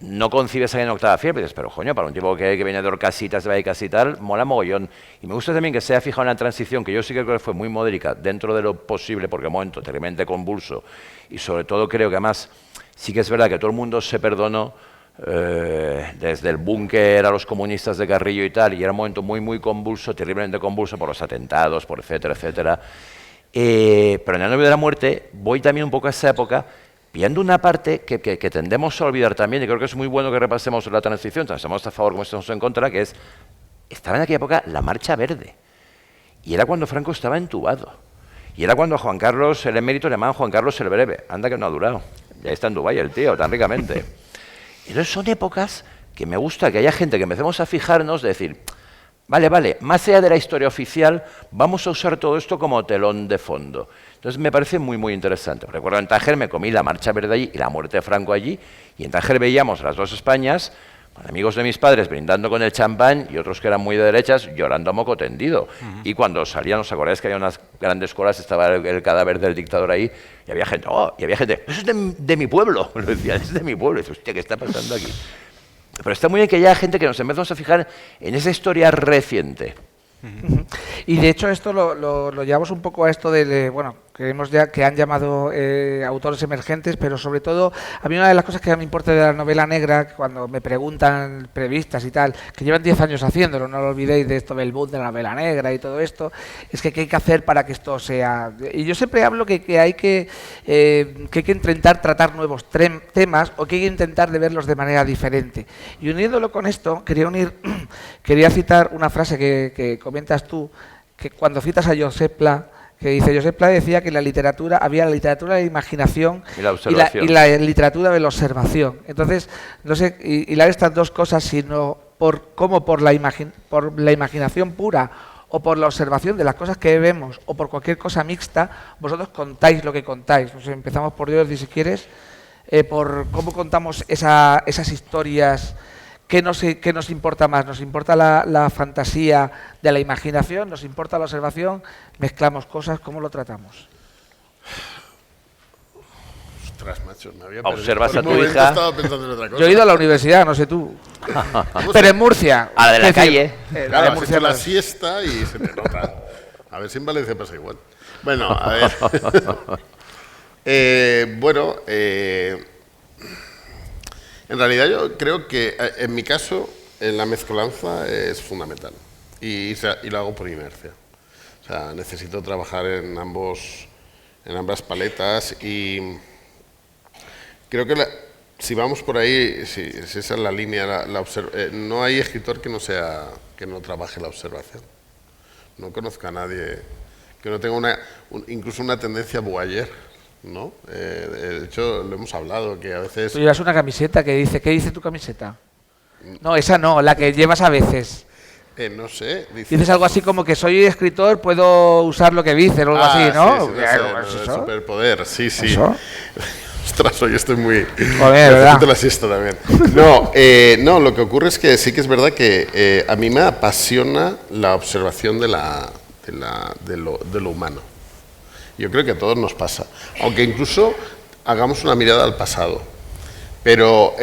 no concibes ahí en octava fila, pero dices, pero coño, para un tipo que viene de Orcasitas, de Vallecas y tal, mola mogollón. Y me gusta también que se haya fijado en la transición, que yo sí que creo que fue muy modélica, dentro de lo posible, porque un momento terriblemente convulso, y sobre todo creo que además sí que es verdad que todo el mundo se perdonó, desde el búnker a los comunistas de Carrillo y tal, y era un momento muy convulso, terriblemente convulso por los atentados, por etcétera, etcétera. Pero en el novio de la muerte voy también un poco a esa época, pillando una parte que tendemos a olvidar también, y creo que es muy bueno que repasemos la transición, tanto estamos a favor como estamos en contra, que es, estaba en aquella época la Marcha Verde, y era cuando Franco estaba entubado, y era cuando a Juan Carlos, el emérito, le llamaban Juan Carlos el Breve, anda que no ha durado, ya está en Dubái el tío, tan ricamente. Entonces son épocas que me gusta que haya gente que empecemos a fijarnos, de decir, vale, más allá de la historia oficial, vamos a usar todo esto como telón de fondo. Entonces me parece muy interesante. Recuerdo en Tánger me comí la Marcha Verde allí y la muerte de Franco allí, y en Tánger veíamos las dos Españas, con amigos de mis padres brindando con el champán y otros que eran muy de derechas llorando a moco tendido. Y cuando salían, ¿os acordáis que había unas grandes colas, estaba el cadáver del dictador ahí, y había gente, eso es de mi pueblo, lo decía, es de mi pueblo, y dices, hostia, ¿qué está pasando aquí? Pero está muy bien que haya gente que nos empezamos a fijar en esa historia reciente. Y de hecho esto lo llevamos un poco a esto de, bueno, creemos ya que han llamado autores emergentes, pero sobre todo, a mí una de las cosas que me importa de la novela negra, cuando me preguntan previstas y tal, que llevan 10 años haciéndolo, no lo olvidéis de esto del boom de la novela negra y todo esto, es que qué hay que hacer para que esto sea... Y yo siempre hablo que hay que intentar tratar nuevos temas o que hay que intentar de verlos de manera diferente. Y uniéndolo con esto, quería citar una frase que comentas tú, que cuando citas a Josep Pla, que dice, Josep Pla decía que en la literatura había la literatura de la imaginación y la literatura de la observación. Entonces, no sé, hilar estas dos cosas, sino por la imaginación pura o por la observación de las cosas que vemos o por cualquier cosa mixta, vosotros contáis lo que contáis. Pues empezamos por Jordi, si quieres, por cómo contamos esas historias. ¿Qué nos importa más? ¿Nos importa la fantasía de la imaginación? ¿Nos importa la observación? ¿Mezclamos cosas? ¿Cómo lo tratamos? Ostras, macho, me había ¿Observas a tu momento hija? Estaba pensando en otra cosa. Yo he ido a la universidad, no sé tú. Pero en Murcia. A la de la calle. Claro, has hecho la siesta y se te nota. A ver si en Valencia pasa igual. Bueno, a ver. En realidad yo creo que en mi caso la mezcolanza es fundamental y lo hago por inercia. O sea, necesito trabajar en ambas paletas y creo que si vamos por ahí, si esa es la línea, no hay escritor que no trabaje la observación. No conozco a nadie que no tenga incluso una tendencia voyeur. ¿No? De hecho, lo hemos hablado, que a veces... Tú llevas una camiseta que dice... ¿Qué dice tu camiseta? No, esa no, la que llevas a veces. No sé. Dices algo así como que soy escritor, puedo usar lo que dicen o algo así, ¿no? Sí, superpoder, sí. ¿Eso? Ostras, hoy estoy muy... Joder, ¿verdad? la siesta también. No, lo que ocurre es que sí que es verdad que a mí me apasiona la observación de lo humano. Yo creo que a todos nos pasa, aunque incluso hagamos una mirada al pasado. Pero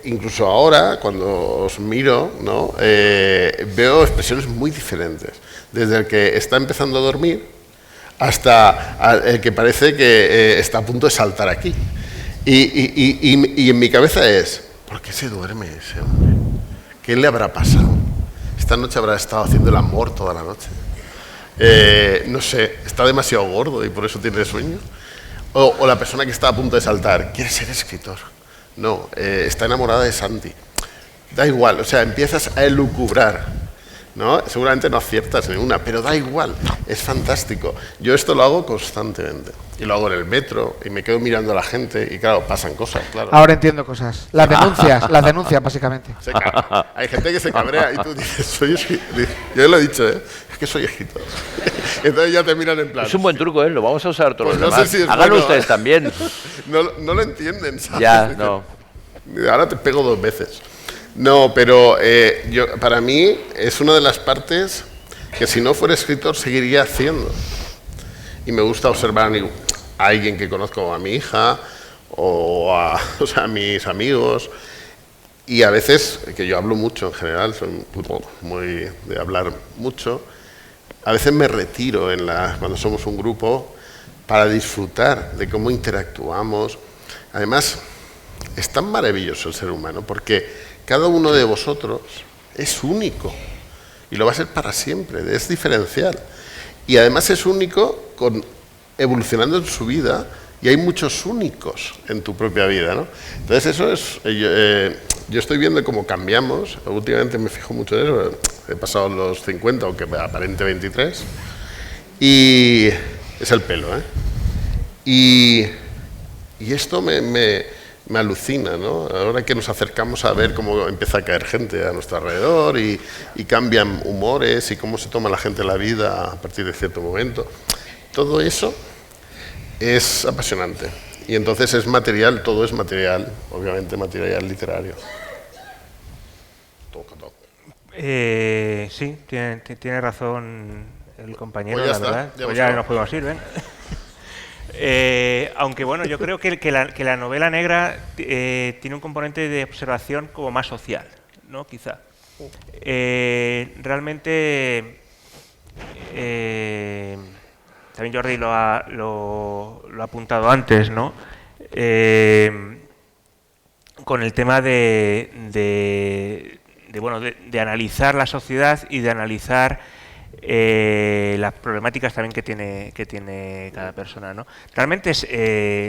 incluso ahora, cuando os miro, ¿no? Veo expresiones muy diferentes. Desde el que está empezando a dormir hasta el que parece que está a punto de saltar aquí. Y en mi cabeza es, ¿por qué se duerme ese hombre? ¿Qué le habrá pasado? Esta noche habrá estado haciendo el amor toda la noche. No sé, está demasiado gordo y por eso tiene sueño. O la persona que está a punto de saltar, quiere ser escritor. No, está enamorada de Santi. Da igual, o sea, empiezas a elucubrar, ¿no? Seguramente no aciertas ninguna, pero da igual, es fantástico. Yo esto lo hago constantemente. Y lo hago en el metro, y me quedo mirando a la gente, y claro, pasan cosas, claro. Ahora entiendo cosas. Las denuncias básicamente. Hay gente que se cabrea y tú dices, soy escritor. Yo lo he dicho, es que soy escritor. Entonces ya te miran en plan. Es un buen truco, lo vamos a usar todos Pues los no demás. sé si es Háganlo bueno, ustedes también. No lo entienden, ¿sabes? Ya, no. Ahora te pego 2 veces. No, pero para mí es una de las partes que si no fuera escritor seguiría haciendo. Y me gusta observar a alguien que conozco, a mi hija o a mis amigos. Y a veces, que yo hablo mucho en general, soy muy de hablar mucho, a veces me retiro cuando somos un grupo para disfrutar de cómo interactuamos. Además, es tan maravilloso el ser humano porque cada uno de vosotros es único y lo va a ser para siempre, es diferencial. Y además es único evolucionando en su vida y hay muchos únicos en tu propia vida, ¿no? Entonces eso es, yo estoy viendo cómo cambiamos, últimamente me fijo mucho en eso, he pasado los 50, aunque aparente 23, y es el pelo, ¿eh? Y esto me alucina, ¿no? Ahora que nos acercamos a ver cómo empieza a caer gente a nuestro alrededor y cambian humores y cómo se toma la gente la vida a partir de cierto momento, todo eso es apasionante. Y entonces es material, todo es material, obviamente material literario. Todo. Sí, tiene razón el compañero, Pues ya la está, verdad. ya Pues hemos ya acabado. nos podemos ir, ¿ven? Aunque bueno, yo creo que la novela negra tiene un componente de observación como más social, ¿no? Quizá. Realmente, también Jordi lo ha apuntado antes, ¿no? Con el tema de analizar la sociedad y de analizar las problemáticas también que tiene cada persona, ¿no? Realmente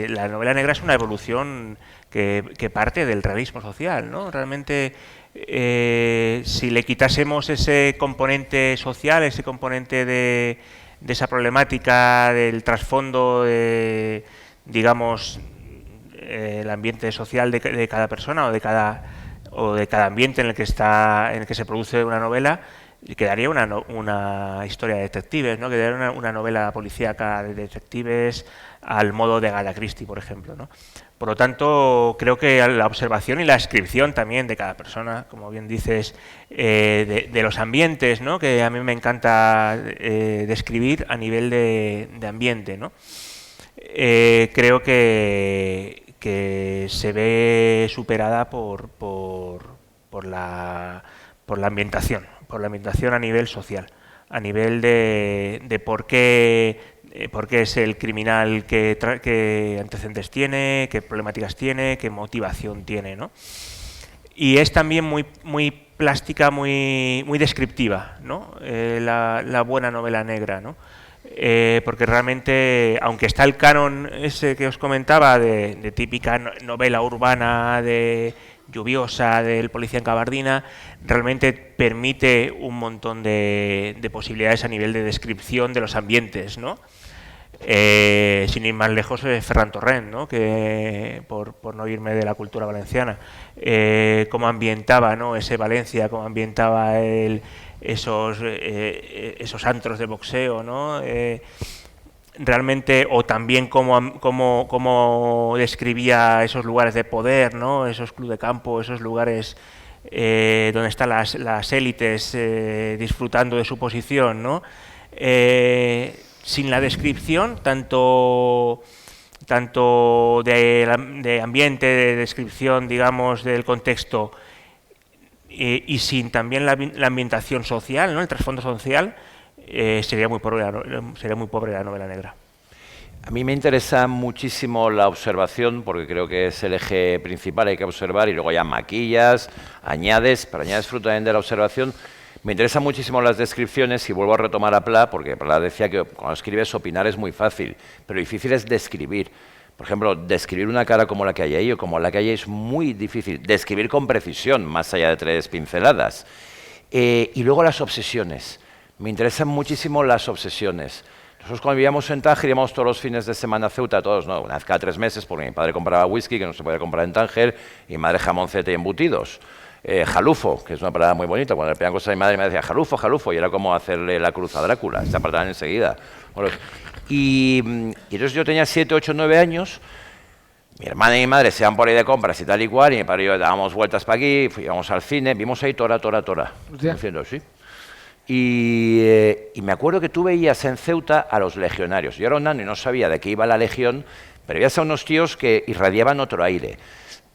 la novela negra es una evolución que parte del realismo social, ¿no? Realmente, si le quitásemos ese componente social, ese componente de esa problemática, del trasfondo, digamos, el ambiente social de cada persona o de cada ambiente en el que se produce una novela, quedaría una historia de detectives, ¿no? Quedaría una novela policíaca de detectives al modo de Agatha Christie, por ejemplo, ¿no? Por lo tanto, creo que la observación y la descripción también de cada persona, como bien dices, de los ambientes, ¿no? Que a mí me encanta describir a nivel de ambiente, ¿no? Creo que se ve superada por la ambientación, a nivel social, a nivel de por qué es el criminal, qué antecedentes tiene, qué problemáticas tiene, qué motivación tiene, ¿no? Y es también muy plástica, muy descriptiva, ¿no? La buena novela negra, ¿no? Porque realmente, aunque está el canon ese que os comentaba de típica novela urbana, de lluviosa, del policía en gabardina, realmente permite un montón de posibilidades a nivel de descripción de los ambientes, ¿no? Sin ir más lejos, Ferran Torrent, ¿no? Que por no irme de la cultura valenciana, cómo ambientaba, ¿no? ese Valencia, cómo ambientaba esos antros de boxeo, ¿no? Realmente, o también cómo describía esos lugares de poder, ¿no? Esos clubes de campo, esos lugares donde están las élites disfrutando de su posición, ¿no? Sin la descripción tanto de ambiente, de descripción, digamos, del contexto, y sin también la ambientación social, ¿no? El trasfondo social, sería muy pobre la novela negra. A mí me interesa muchísimo la observación, porque creo que es el eje principal, hay que observar, y luego ya maquillas, añades, pero añades fruto también de la observación. Me interesan muchísimo las descripciones, y vuelvo a retomar a Pla, porque Pla decía que cuando escribes opinar es muy fácil, pero difícil es describir. Por ejemplo, describir una cara como la que hay ahí o como la que hay ahí es muy difícil. Describir con precisión, más allá de 3 pinceladas. Y luego las obsesiones. Me interesan muchísimo las obsesiones. Nosotros cuando vivíamos en Tánger íbamos todos los fines de semana a Ceuta, todos, ¿no? Una vez cada 3 meses, porque mi padre compraba whisky, que no se podía comprar en Tánger, y mi madre jamoncete y embutidos. Jalufo, que es una palabra muy bonita, cuando le pedían cosas a mi madre me decía jalufo, jalufo, y era como hacerle la cruz a Drácula, se apartaban enseguida. Bueno, y entonces yo tenía 7, 8, 9 años, mi hermana y mi madre se iban por ahí de compras y tal y cual, y mi padre y yo dábamos vueltas para aquí, íbamos al cine, vimos ahí Tora, diciendo sí. Y me acuerdo que tú veías en Ceuta a los legionarios. Yo era un nano y no sabía de qué iba la legión, pero veías a unos tíos que irradiaban otro aire.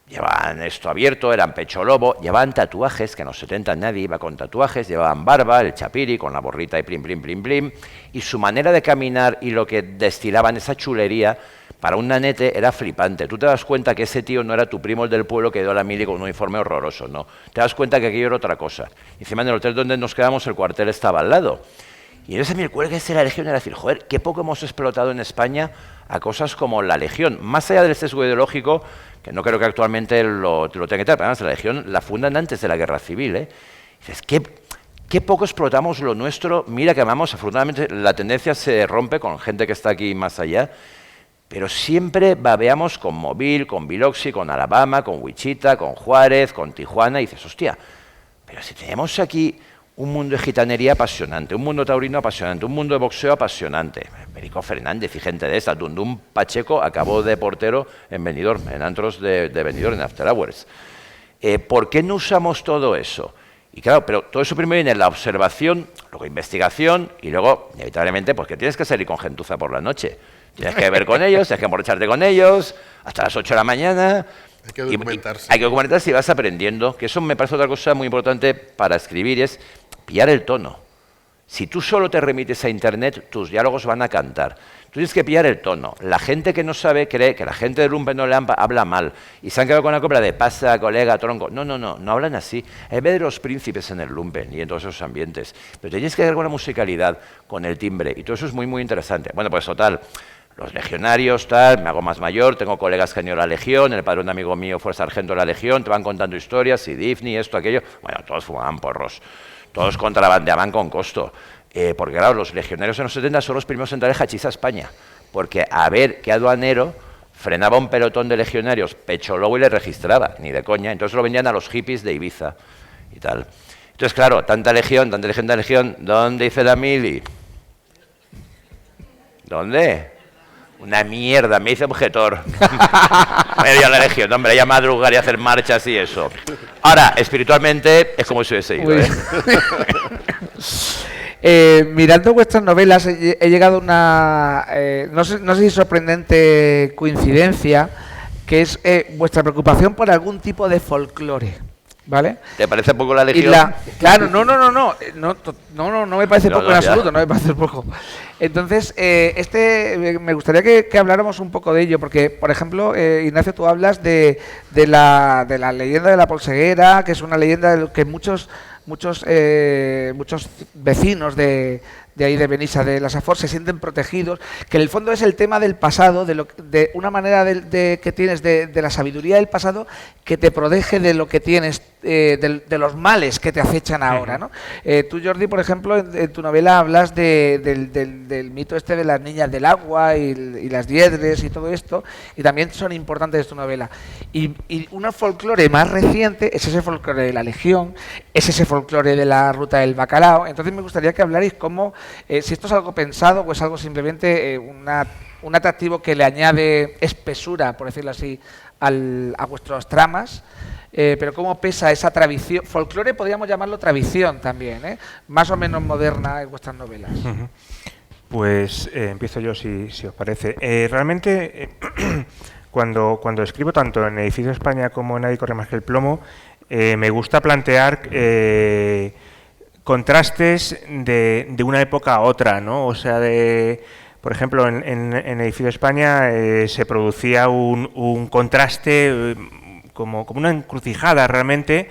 Llevaban esto abierto, eran pecho lobo, llevaban tatuajes, que en los 70 nadie iba con tatuajes, llevaban barba, el chapiri, con la borrita y plim, plim, plim, plim, y su manera de caminar y lo que destilaban, esa chulería, para un nanete era flipante. Tú te das cuenta que ese tío no era tu primo el del pueblo que dio a la mili con un uniforme horroroso, no. Te das cuenta que aquello era otra cosa. Y encima en el hotel donde nos quedamos, el cuartel estaba al lado. Y entonces a mí el cuelgue de la Legión era decir, joder, qué poco hemos explotado en España a cosas como la Legión. Más allá del sesgo ideológico, que no creo que actualmente lo tenga que tener, pero además la Legión la fundan antes de la Guerra Civil, ¿eh? Y dices, qué poco explotamos lo nuestro. Mira que amamos, afortunadamente la tendencia se rompe con gente que está aquí más allá, pero siempre babeamos con Mobile, con Biloxi, con Alabama, con Wichita, con Juárez, con Tijuana, y dices, hostia, pero si tenemos aquí un mundo de gitanería apasionante, un mundo taurino apasionante, un mundo de boxeo apasionante. Perico Fernández y gente de esta, Dundum Pacheco acabó de portero en Benidorm, en antros de Benidorm, en After Hours. ¿Por qué no usamos todo eso? Y claro, pero todo eso primero viene la observación, luego investigación, y luego, inevitablemente, pues que tienes que salir con gentuza por la noche. Tienes que beber con ellos, tienes que emborracharte con ellos, hasta las 8 de la mañana. Hay que documentarse. Hay que documentarse y vas aprendiendo, que eso me parece otra cosa muy importante para escribir, es pillar el tono. Si tú solo te remites a Internet, tus diálogos van a cantar. Tú tienes que pillar el tono. La gente que no sabe cree que la gente de Lumpen no le habla mal. Y se han quedado con la copla de pasa, colega, tronco. No hablan así. Hay de los príncipes en el Lumpen y en todos esos ambientes. Pero tienes que dar con la musicalidad, con el timbre. Y todo eso es muy, muy interesante. Bueno, pues total. Los legionarios, tal, me hago más mayor, tengo colegas que han ido a la Legión, el padre de un amigo mío fue sargento de la Legión, te van contando historias, y Difni, esto, aquello. Bueno, todos fumaban porros, todos contrabandeaban con costo. Porque claro, los legionarios en los 70 son los primeros en traer hachís a España. Porque a ver qué aduanero frenaba un pelotón de legionarios, pecho lobo y le registraba, ni de coña. Entonces lo vendían a los hippies de Ibiza y tal. Entonces, claro, tanta legión, ¿dónde hice la mili? ¿Dónde? Una mierda, me hice objetor. Me dio la Legión, hombre, ya madrugar y hacer marchas y eso. Ahora, espiritualmente, es como si hubiese ido, Mirando vuestras novelas, he llegado a una, no sé si sorprendente coincidencia, que es vuestra preocupación por algún tipo de folclore. ¿Vale? ¿Te parece poco la Legión? Claro, no me parece poco en absoluto, no me parece poco. Entonces, me gustaría que habláramos un poco de ello, porque, por ejemplo, Ignacio, tú hablas de la leyenda de la polseguera, que es una leyenda que muchos vecinos de ahí de Benissa, de la Safor, se sienten protegidos, que en el fondo es el tema del pasado, de una manera que tienes de la sabiduría del pasado que te protege de lo que tienes, de los males que te acechan ahora, ¿no? Tú, Jordi, por ejemplo, en tu novela hablas del mito este de las niñas del agua y las diedres y todo esto, y también son importantes en tu novela. Y un folclore más reciente es ese folclore de la Legión, es ese folclore de la ruta del bacalao. Entonces me gustaría que hablarais cómo, si esto es algo pensado o es algo simplemente un atractivo que le añade espesura, por decirlo así, a vuestras tramas, pero cómo pesa esa tradición. Folclore podríamos llamarlo tradición también, más o menos moderna en vuestras novelas. Pues empiezo yo, si os parece. Realmente, cuando escribo tanto en Edificio España como en Nadie corre más que el plomo, me gusta plantear contrastes de una época a otra, ¿no? O sea, por ejemplo, en el edificio de España se producía un contraste como una encrucijada realmente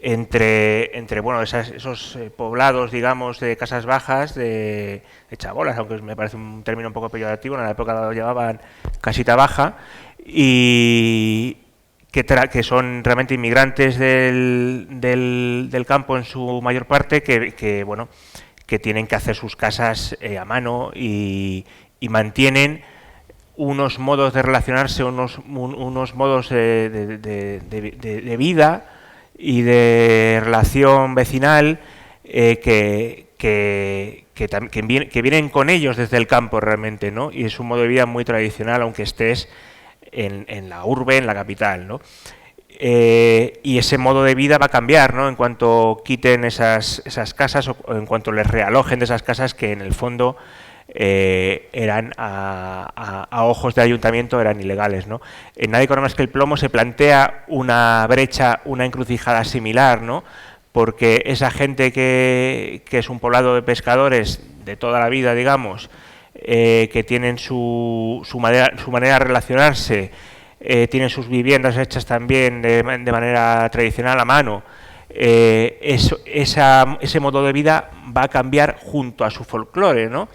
entre bueno, esos poblados, digamos, de casas bajas, de chabolas, aunque me parece un término un poco peyorativo, en la época lo llamaban casita baja, y que son realmente inmigrantes del campo en su mayor parte, que bueno, que tienen que hacer sus casas a mano y mantienen unos modos de relacionarse, unos modos de vida y de relación vecinal que vienen con ellos desde el campo realmente, ¿no? Y es un modo de vida muy tradicional, aunque estés en la urbe, en la capital, ¿no? Y ese modo de vida va a cambiar, ¿no? En cuanto quiten esas casas o en cuanto les realojen de esas casas que en el fondo eran a ojos del ayuntamiento eran ilegales, ¿no? En Nadie corre más que el plomo se plantea una brecha, una encrucijada similar, ¿no? Porque esa gente que es un poblado de pescadores de toda la vida, digamos, que tienen su manera de relacionarse, tienen sus viviendas hechas también de manera tradicional a mano, ese modo de vida va a cambiar junto a su folclore, ¿no?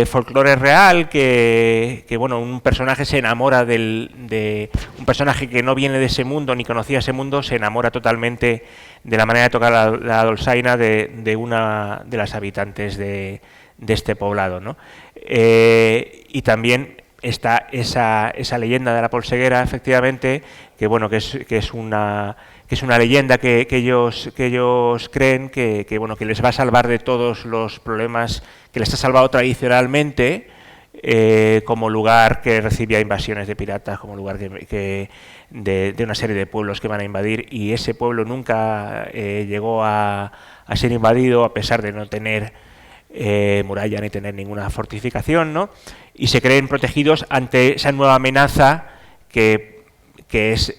Folclore real que bueno, un personaje se enamora de un personaje que no viene de ese mundo ni conocía ese mundo, se enamora totalmente de la manera de tocar la dolzaina de una de las habitantes de este poblado, ¿no? Y también está esa leyenda de la polseguera, efectivamente, que bueno, que es una leyenda que ellos creen que bueno, que les va a salvar de todos los problemas, que les ha salvado tradicionalmente como lugar que recibía invasiones de piratas, como lugar de una serie de pueblos que van a invadir, y ese pueblo nunca llegó a ser invadido a pesar de no tener muralla ni tener ninguna fortificación, ¿no? Y se creen protegidos ante esa nueva amenaza que es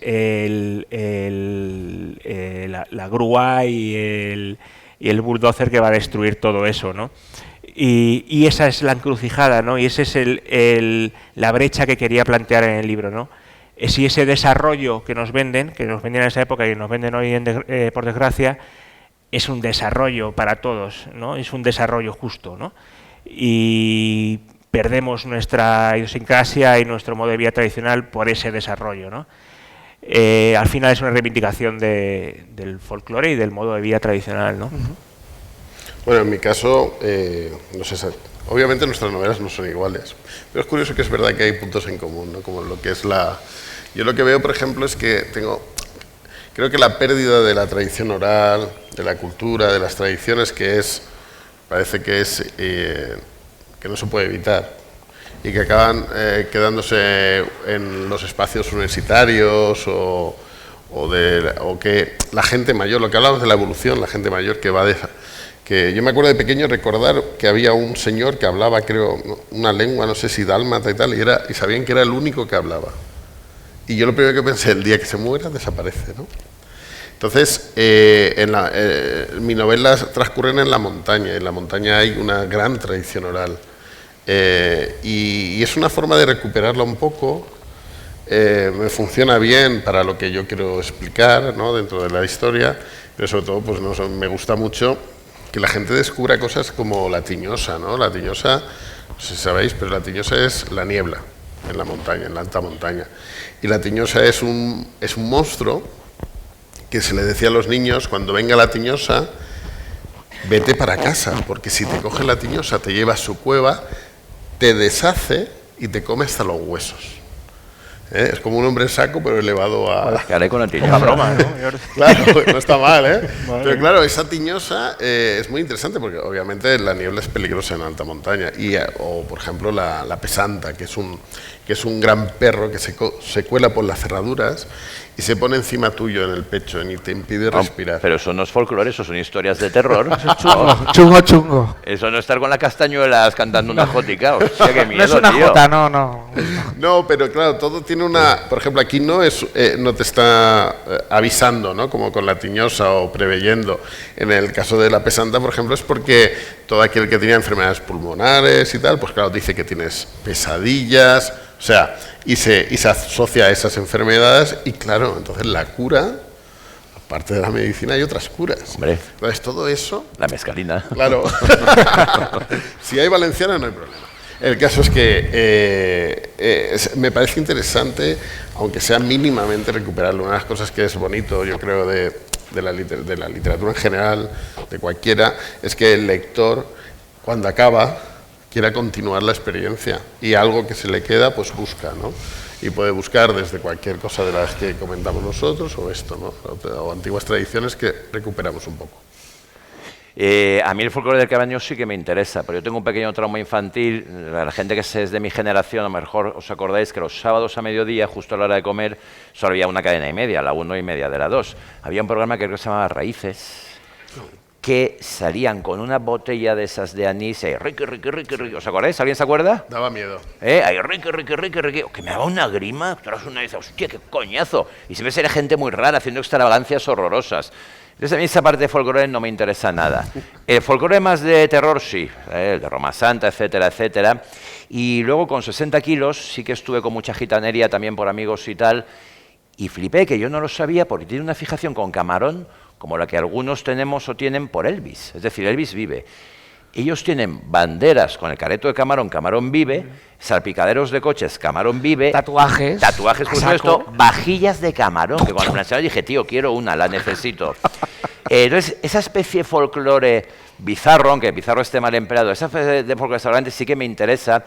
la grúa y el bulldozer que va a destruir todo eso, ¿no? Y esa es la encrucijada, ¿no? Y esa es la brecha que quería plantear en el libro, ¿no? Si ese desarrollo que nos vendían en esa época y nos venden hoy, por desgracia, es un desarrollo para todos, ¿no? Es un desarrollo justo, ¿no? Y perdemos nuestra idiosincrasia y nuestro modo de vida tradicional por ese desarrollo, ¿no? Al final es una reivindicación del folclore y del modo de vida tradicional, ¿no? Bueno, en mi caso, no sé, obviamente nuestras novelas no son iguales, pero es curioso que es verdad que hay puntos en común, ¿no? Como lo que es Yo lo que veo, por ejemplo, es que creo que la pérdida de la tradición oral, de la cultura, de las tradiciones, parece que no se puede evitar y que acaban quedándose en los espacios universitarios o que la gente mayor, lo que hablamos de la evolución, la gente mayor que yo me acuerdo de pequeño recordar que había un señor que hablaba, creo, una lengua, no sé si dálmata y tal, y sabían que era el único que hablaba. Y yo lo primero que pensé, el día que se muera, desaparece, ¿no? Entonces, mis novelas transcurren en la montaña. En la montaña hay una gran tradición oral. Y es una forma de recuperarla un poco. Me funciona bien para lo que yo quiero explicar, ¿no? Dentro de la historia, pero sobre todo pues, me gusta mucho que la gente descubra cosas como la tiñosa, ¿no? La tiñosa, no sé si sabéis, pero la tiñosa es la niebla en la montaña, en la alta montaña. Y la tiñosa es un monstruo que se le decía a los niños, cuando venga la tiñosa, vete para casa, porque si te coge la tiñosa, te lleva a su cueva, te deshace y te come hasta los huesos. Es como un hombre saco, pero elevado a... ¿Qué haré con la tiñosa? broma, ¿no? Claro, no está mal, ¿eh? Vale. Pero claro, esa tiñosa es muy interesante porque obviamente la niebla es peligrosa en alta montaña. O, por ejemplo, la pesanta, que es que es un gran perro que se cuela por las cerraduras y se pone encima tuyo en el pecho y te impide respirar. Pero eso no es folclore, eso son historias de terror. Chungo. Eso no estar con las castañuelas cantando una jótica. Hostia, qué miedo, No es una tío. jota, no. No, pero claro, todo tiene una... Por ejemplo, aquí no te está avisando, ¿no? Como con la tiñosa o preveyendo. En el caso de la pesanta, por ejemplo, es porque todo aquel que tenía enfermedades pulmonares y tal, pues claro, dice que tienes pesadillas, o sea, y se asocia a esas enfermedades y claro, entonces la cura, aparte de la medicina, hay otras curas. Hombre. Entonces todo eso... La mescalina. Claro. Si hay valenciana no hay problema. El caso es que me parece interesante, aunque sea mínimamente, recuperarlo. Una de las cosas que es bonito, yo creo, de la literatura en general, de cualquiera, es que el lector, cuando acaba, quiera continuar la experiencia. Y algo que se le queda, pues busca, ¿no? Y puede buscar desde cualquier cosa de las que comentamos nosotros, o esto, ¿no? O antiguas tradiciones que recuperamos un poco. A mí el folclore del Cabaño sí que me interesa, pero yo tengo un pequeño trauma infantil. La gente que es de mi generación, a lo mejor os acordáis que los sábados a mediodía, justo a la hora de comer, solo había una cadena y media, la 1:30 de la 2. Había un programa que creo que se llamaba Raíces, que salían con una botella de esas de anís, riqui. ¿Os acordáis? ¿Alguien se acuerda? Daba miedo. Ahí, riqui. Que me daba una grima, tras una vez, hostia, qué coñazo. Y siempre era gente muy rara, haciendo extravagancias horrorosas. Entonces a mí esa parte de folclore no me interesa nada. El folclore más de terror sí, el de Roma Santa, etcétera, etcétera. Y luego con 60 kilos sí que estuve con mucha gitanería también por amigos y tal. Y flipé, que yo no lo sabía, porque tiene una fijación con Camarón, como la que algunos tenemos o tienen por Elvis. Es decir, Elvis vive. Ellos tienen banderas con el careto de Camarón, Camarón vive, salpicaderos de coches, Camarón vive, Tatuajes, por supuesto, vajillas de Camarón, que cuando me la enseñaron dije, tío, quiero una, la necesito. Entonces, esa especie de folclore bizarro, aunque bizarro esté mal empleado, esa especie de folclore restaurante sí que me interesa,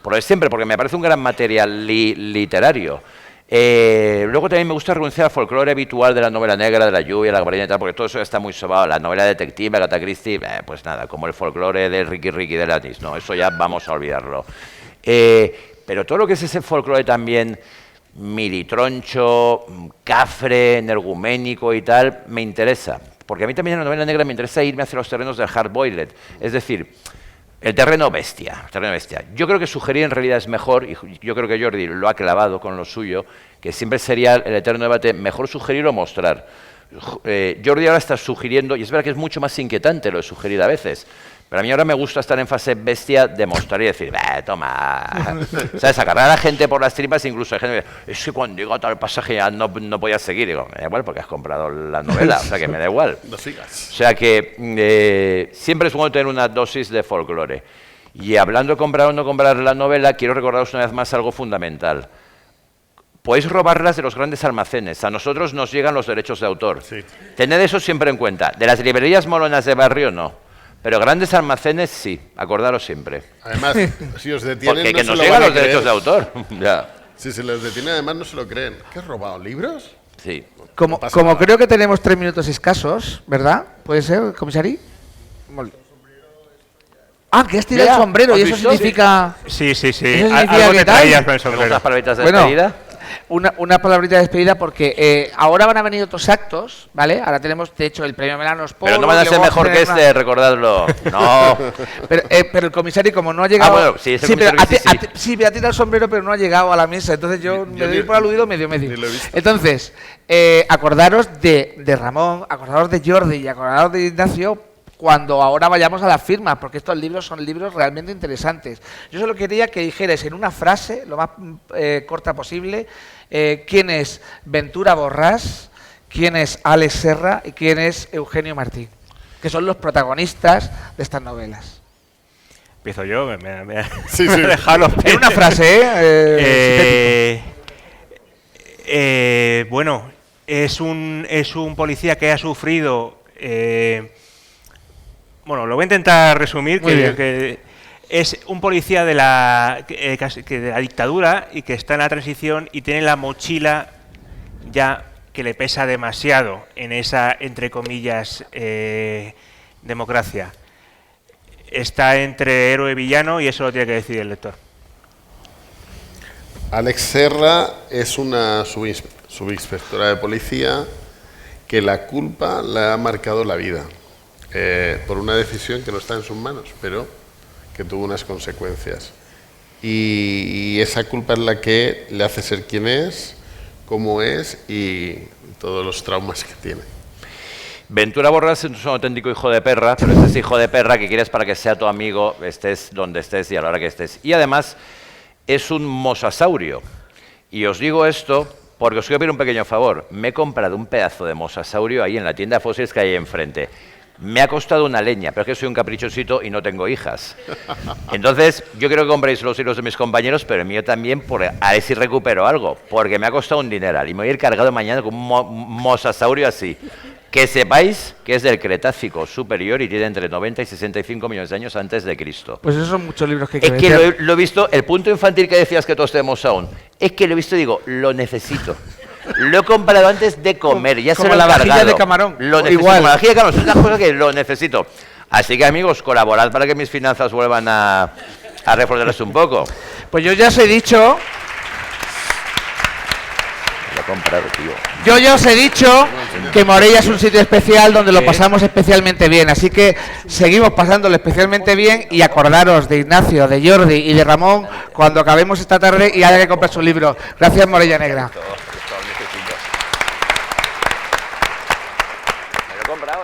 porque me parece un gran material literario. Luego también me gusta renunciar al folclore habitual de la novela negra, de la lluvia, la cabrina y tal, porque todo eso está muy sobado. La novela detective, Agatha Christie, pues nada, como el folclore del Riqui del Anis, no, eso ya vamos a olvidarlo. Pero todo lo que es ese folclore también militroncho, cafre, energuménico y tal, me interesa. Porque a mí también en la novela negra me interesa irme hacia los terrenos del hard-boiled, es decir, el terreno bestia. Yo creo que sugerir en realidad es mejor, y yo creo que Jordi lo ha clavado con lo suyo, que siempre sería el eterno debate, mejor sugerir o mostrar. Jordi ahora está sugiriendo, y es verdad que es mucho más inquietante lo de sugerir a veces, pero a mí ahora me gusta estar en fase bestia de mostrar y decir, toma, ¿sabes? Agarrar a la gente por las tripas, incluso hay gente que dice, es que cuando llega a tal pasaje ya no podía seguir. Digo, me da igual porque has comprado la novela, o sea que me da igual. No sigas. O sea que siempre es bueno tener una dosis de folclore. Y hablando de comprar o no comprar la novela, quiero recordaros una vez más algo fundamental. Podéis robarlas de los grandes almacenes. A nosotros nos llegan los derechos de autor. Sí. Tened eso siempre en cuenta. De las librerías molonas de barrio, no. Pero grandes almacenes, sí. Acordaros siempre. Además, si os detienen, Porque no que se nos lo llegan van a los derechos de creer. autor. Ya. Si se les detiene, además no se lo creen. ¿Qué has robado? ¿Libros? Sí. Como pasa nada. creo que tenemos 3 minutos escasos, ¿verdad? ¿Puede ser, comisari? Que has tirado el Mira, sombrero ¿has y eso visto? significa... Sí. ¿Eso significa Algo qué te tal? traías con el sombrero. ¿Algunas palabritas de Bueno, despedida? una palabrita de despedida porque ahora van a venir otros actos, ¿vale? Ahora tenemos, de hecho, el premio Melanos Polo. Pero no van a y ser luego mejor que vamos a tener este, recordadlo. No. Pero el comisario, como no ha llegado... bueno, sí, es el pero comisario, sí, me ha tirado el sombrero, pero no ha llegado a la mesa. Entonces yo me doy por aludido medio. ni lo he visto. Entonces, acordaros de Ramón, acordaros de Jordi y acordaros de Ignacio cuando ahora vayamos a las firmas, porque estos libros son libros realmente interesantes. Yo solo quería que dijerais en una frase, lo más corta posible, quién es Ventura Borrás, quién es Alex Serra y quién es Eugenio Martín, que son los protagonistas de estas novelas. Empiezo yo, me Sí. he dejado los En una frase, bueno, es un policía que ha sufrido... bueno, lo voy a intentar resumir, Muy bien. que es un policía de la dictadura y que está en la transición y tiene la mochila ya que le pesa demasiado en esa, entre comillas, democracia. Está entre héroe y villano y eso lo tiene que decidir el lector. Alex Serra es una subinspectora de policía que la culpa le ha marcado la vida por una decisión que no está en sus manos, pero que tuvo unas consecuencias. Y esa culpa es la que le hace ser quien es, cómo es y todos los traumas que tiene. Ventura Borrás es un auténtico hijo de perra, pero es ese hijo de perra que quieres para que sea tu amigo, estés donde estés y a la hora que estés. Y además es un mosasaurio. Y os digo esto porque os quiero pedir un pequeño favor. Me he comprado un pedazo de mosasaurio ahí en la tienda de fósiles que hay enfrente. Me ha costado una leña, pero es que soy un caprichosito y no tengo hijas. Entonces, yo quiero que compréis los hilos de mis compañeros, pero el mío también, a ver si recupero algo, porque me ha costado un dineral y me voy a ir cargado mañana con un mosasaurio así. Que sepáis que es del Cretácico superior y tiene entre 90 y 65 millones de años antes de Cristo. Pues esos son muchos libros que hay Es que que vender. lo he visto, el punto infantil que decías que todos tenemos aún, es que lo he visto y digo, lo necesito. Lo he comprado antes de comer, ya se Como lo he la vajilla cargado. de camarón, Lo necesito, igual. como la vajilla de camarón, es una cosa que lo necesito. Así que amigos, colaborad para que mis finanzas vuelvan a reforzarse un poco. Pues yo ya os he dicho, Lo he comprado, tío. yo ya os he dicho que Morella es un sitio especial donde lo pasamos especialmente bien, así que seguimos pasándolo especialmente bien y acordaros de Ignacio, de Jordi y de Ramón cuando acabemos esta tarde y haya que comprar su libro. Gracias, Morella Negra. Me lo he comprado,